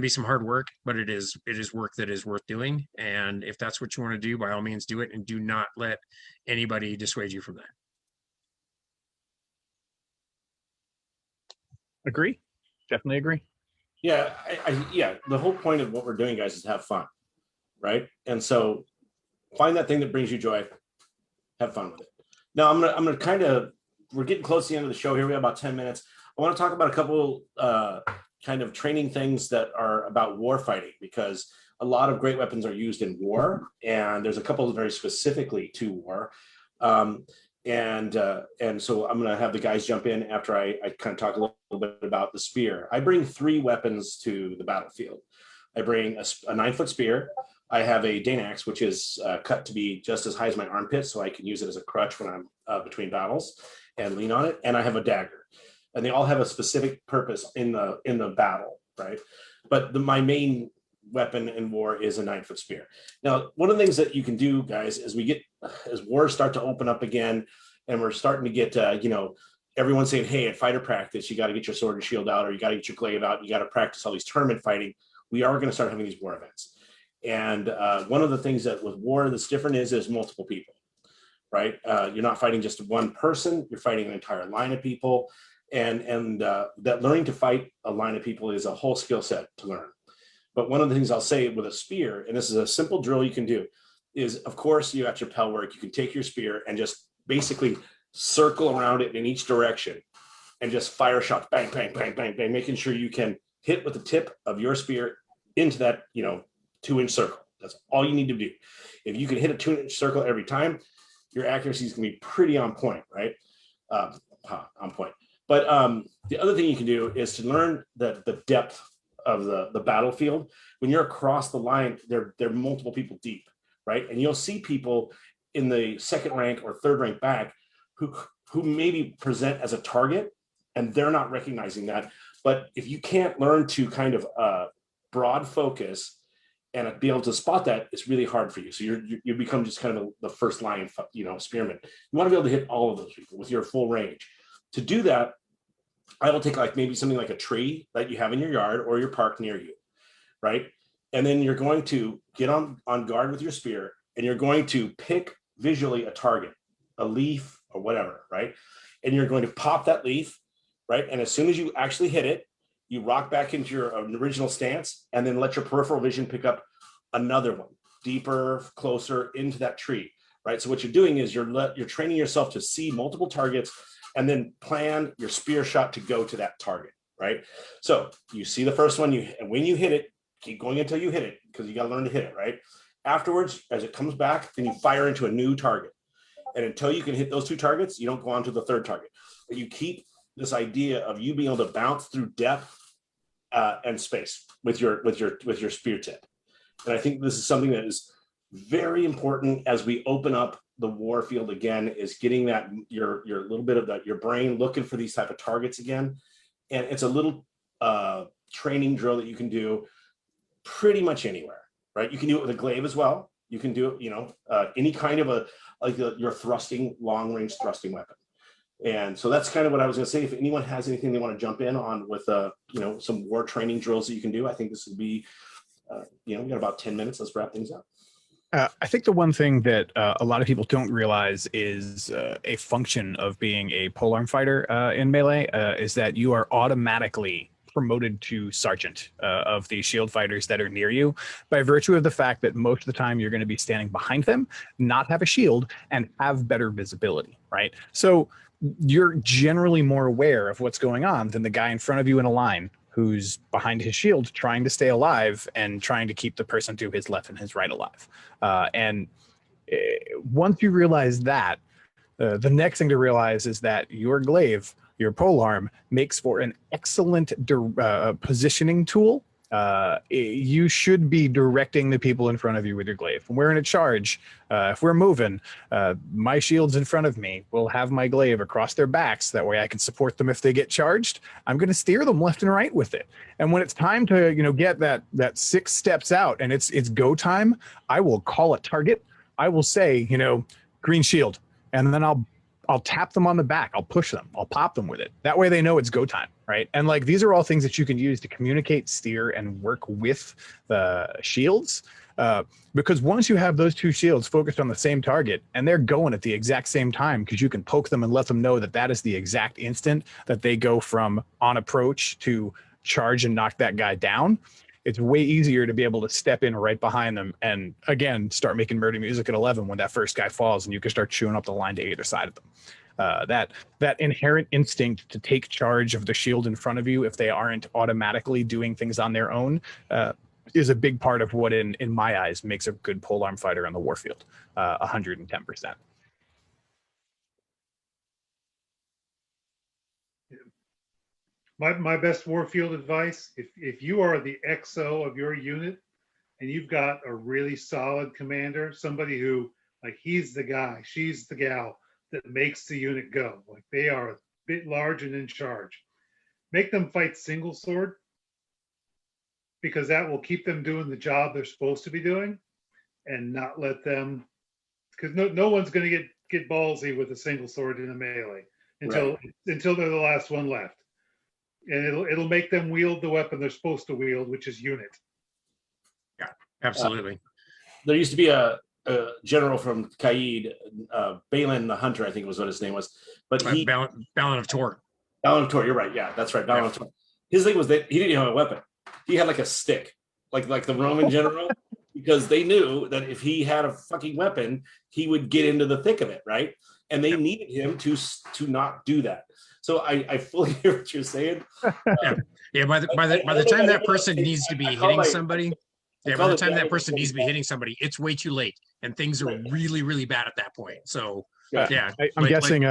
some hard work, but it is work that is worth doing. And if that's what you want to do, by all means do it, and do not let anybody dissuade you from that. Agree. Definitely agree. Yeah, yeah. The whole point of what we're doing, guys, is to have fun, right? And so find that thing that brings you joy. Have fun with it. Now, I'm gonna kind of, we're getting close to the end of the show here. We have about 10 minutes. I want to talk about a couple kind of training things that are about war fighting, because a lot of great weapons are used in war, and there's a couple very specifically to war. And so I'm going to have the guys jump in after I kind of talk a little bit about the spear. I bring 3 weapons to the battlefield. I bring a 9-foot spear. I have a Danax, which is cut to be just as high as my armpit, so I can use it as a crutch when I'm between battles and lean on it. And I have a dagger, and they all have a specific purpose in the battle, right? But my main weapon in war is a 9-foot spear. Now, one of the things that you can do, guys, as wars start to open up again, and we're starting to get everyone's saying, hey, at fighter practice, you got to get your sword and shield out, or you got to get your glaive out, you got to practice all these tournament fighting. We are going to start having these war events. And one of the things that with war that's different is there's multiple people, right? You're not fighting just one person, you're fighting an entire line of people. And that learning to fight a line of people is a whole skill set to learn. But one of the things I'll say with a spear, and this is a simple drill you can do, is of course you got your pel work. You can take your spear and just basically circle around it in each direction and just fire shots, bang, bang, bang, bang, bang, making sure you can hit with the tip of your spear into that, 2-inch circle. That's all you need to do. If you can hit a 2-inch circle every time, your accuracy is gonna be pretty on point, right? On point. But the other thing you can do is to learn the depth of the battlefield. When you're across the line, there are multiple people deep, right? And you'll see people in the second rank or third rank back who maybe present as a target, and they're not recognizing that. But if you can't learn to kind of broad focus and be able to spot that, it's really hard for you. So you become just kind of the first line, spearman. You want to be able to hit all of those people with your full range. To do that, I will take like maybe something like a tree that you have in your yard or your park near you, right? And then you're going to get on guard with your spear, and you're going to pick visually a target, a leaf or whatever, right? And you're going to pop that leaf, right? And as soon as you actually hit it, you rock back into your original stance, and then let your peripheral vision pick up another one, deeper, closer into that tree, right? So what you're doing is you're training yourself to see multiple targets and then plan your spear shot to go to that target, right? So you see the first one, and when you hit it, keep going until you hit it, because you got to learn to hit it, right? Afterwards, as it comes back, then you fire into a new target. And until you can hit those 2 targets, you don't go on to the third target. But you keep this idea of you being able to bounce through depth and space with your spear tip. And I think this is something that is very important as we open up the war field again, is getting that your little bit of that, your brain looking for these type of targets again. And it's a little training drill that you can do pretty much anywhere, right? You can do it with a glaive as well. You can do it, any kind of your thrusting, long range thrusting weapon. And so that's kind of what I was going to say. If anyone has anything they want to jump in on with, some war training drills that you can do, I think this would be, we got about 10 minutes. Let's wrap things up. I think the one thing that a lot of people don't realize is a function of being a polearm fighter in melee is that you are automatically promoted to sergeant of the shield fighters that are near you by virtue of the fact that most of the time you're going to be standing behind them, not have a shield, and have better visibility, right? So you're generally more aware of what's going on than the guy in front of you in a line who's behind his shield trying to stay alive and trying to keep the person to his left and his right alive. And once you realize that, the next thing to realize is that your glaive, your polearm, makes for an excellent positioning tool. You should be directing the people in front of you with your glaive. When we're in a charge, if we're moving, my shield's in front of me. We'll have my glaive across their backs. That way I can support them if they get charged. I'm going to steer them left and right with it. And when it's time to, get that 6 steps out and it's go time, I will call a target. I will say, green shield, and then I'll tap them on the back. I'll push them. I'll pop them with it. That way they know it's go time, right? And these are all things that you can use to communicate, steer, and work with the shields. Because once you have those 2 shields focused on the same target and they're going at the exact same time, because you can poke them and let them know that that is the exact instant that they go from on approach to charge and knock that guy down, it's way easier to be able to step in right behind them and, again, start making murder music at 11 when that first guy falls, and you can start chewing up the line to either side of them. That inherent instinct to take charge of the shield in front of you if they aren't automatically doing things on their own is a big part of what, in my eyes, makes a good polearm fighter on the warfield, 110%. My best warfield advice, if you are the XO of your unit and you've got a really solid commander, somebody who, he's the guy, she's the gal that makes the unit go, they are a bit large and in charge, make them fight single sword, because that will keep them doing the job they're supposed to be doing, and not let them, because no one's going to get ballsy with a single sword in a melee until they're the last one left. And it'll make them wield the weapon they're supposed to wield, which is unit. Yeah, absolutely. There used to be a general from Kaid, Balin the Hunter, I think was what his name was. But he Balin of Tor. Balin of Tor, you're right. Yeah, that's right. Balin of Tor. His thing was that he didn't have a weapon. He had like a stick, like the Roman general, because they knew that if he had a fucking weapon, he would get into the thick of it, right? And they needed him to not do that. So I fully hear what you're saying. Yeah. By the time that person needs to be hitting somebody, by the time that person needs to be hitting somebody, it's way too late, and things are really, really bad at that point. So I'm guessing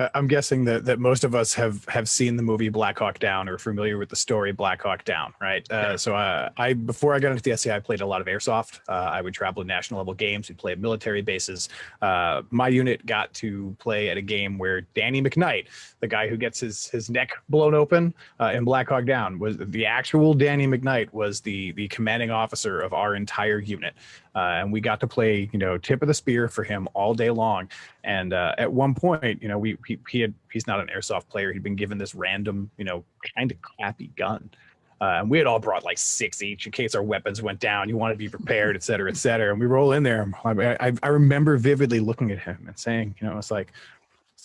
that most of us have seen the movie Black Hawk Down or familiar with the story Black Hawk Down, right? So I before I got into the SCI, I played a lot of airsoft. I would travel to national level games. We'd play at military bases. My unit got to play at a game where Danny McKnight, the guy who gets his neck blown open in Black Hawk Down, was the actual Danny McKnight was the commanding officer of our entire unit. And we got to play, tip of the spear for him all day long. And at one point, he's not an airsoft player. He'd been given this random, kind of crappy gun. And we had all brought like 6 each in case our weapons went down. You want to be prepared, et cetera, et cetera. And we roll in there. I remember vividly looking at him and saying, it's like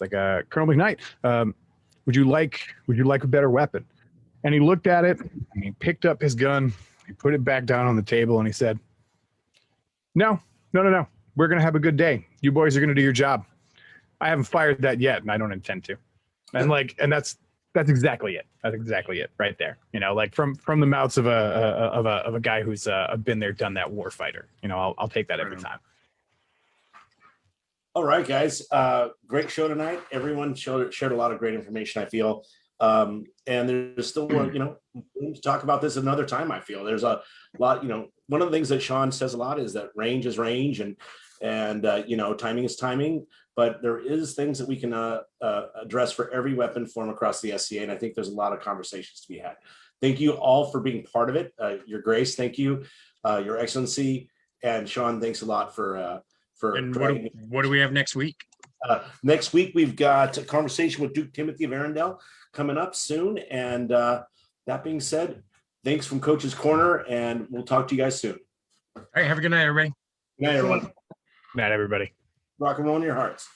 Colonel McKnight, would you like a better weapon? And he looked at it and he picked up his gun. He put it back down on the table and he said, No. We're going to have a good day. You boys are going to do your job. I haven't fired that yet, and I don't intend to. And that's exactly it. That's exactly it right there. From the mouths of a guy who's been there, done that war fighter. I'll take that every time. All right, guys. Great show tonight. Everyone shared a lot of great information, I feel. And there's still more, room to talk about this another time. I feel there's a lot, one of the things that Sean says a lot is that range is range and timing is timing, but there is things that we can address for every weapon form across the SCA. And I think there's a lot of conversations to be had. Thank you all for being part of it. Your Grace, thank you. Your Excellency, and Sean, thanks a lot for. And what do we have next week? Next week, we've got a conversation with Duke Timothy of Arundel coming up soon. And that being said, thanks from Coach's Corner, and we'll talk to you guys soon. All right, have a good night, everybody. Good night, everyone. Good night, everybody. Rock and roll in your hearts.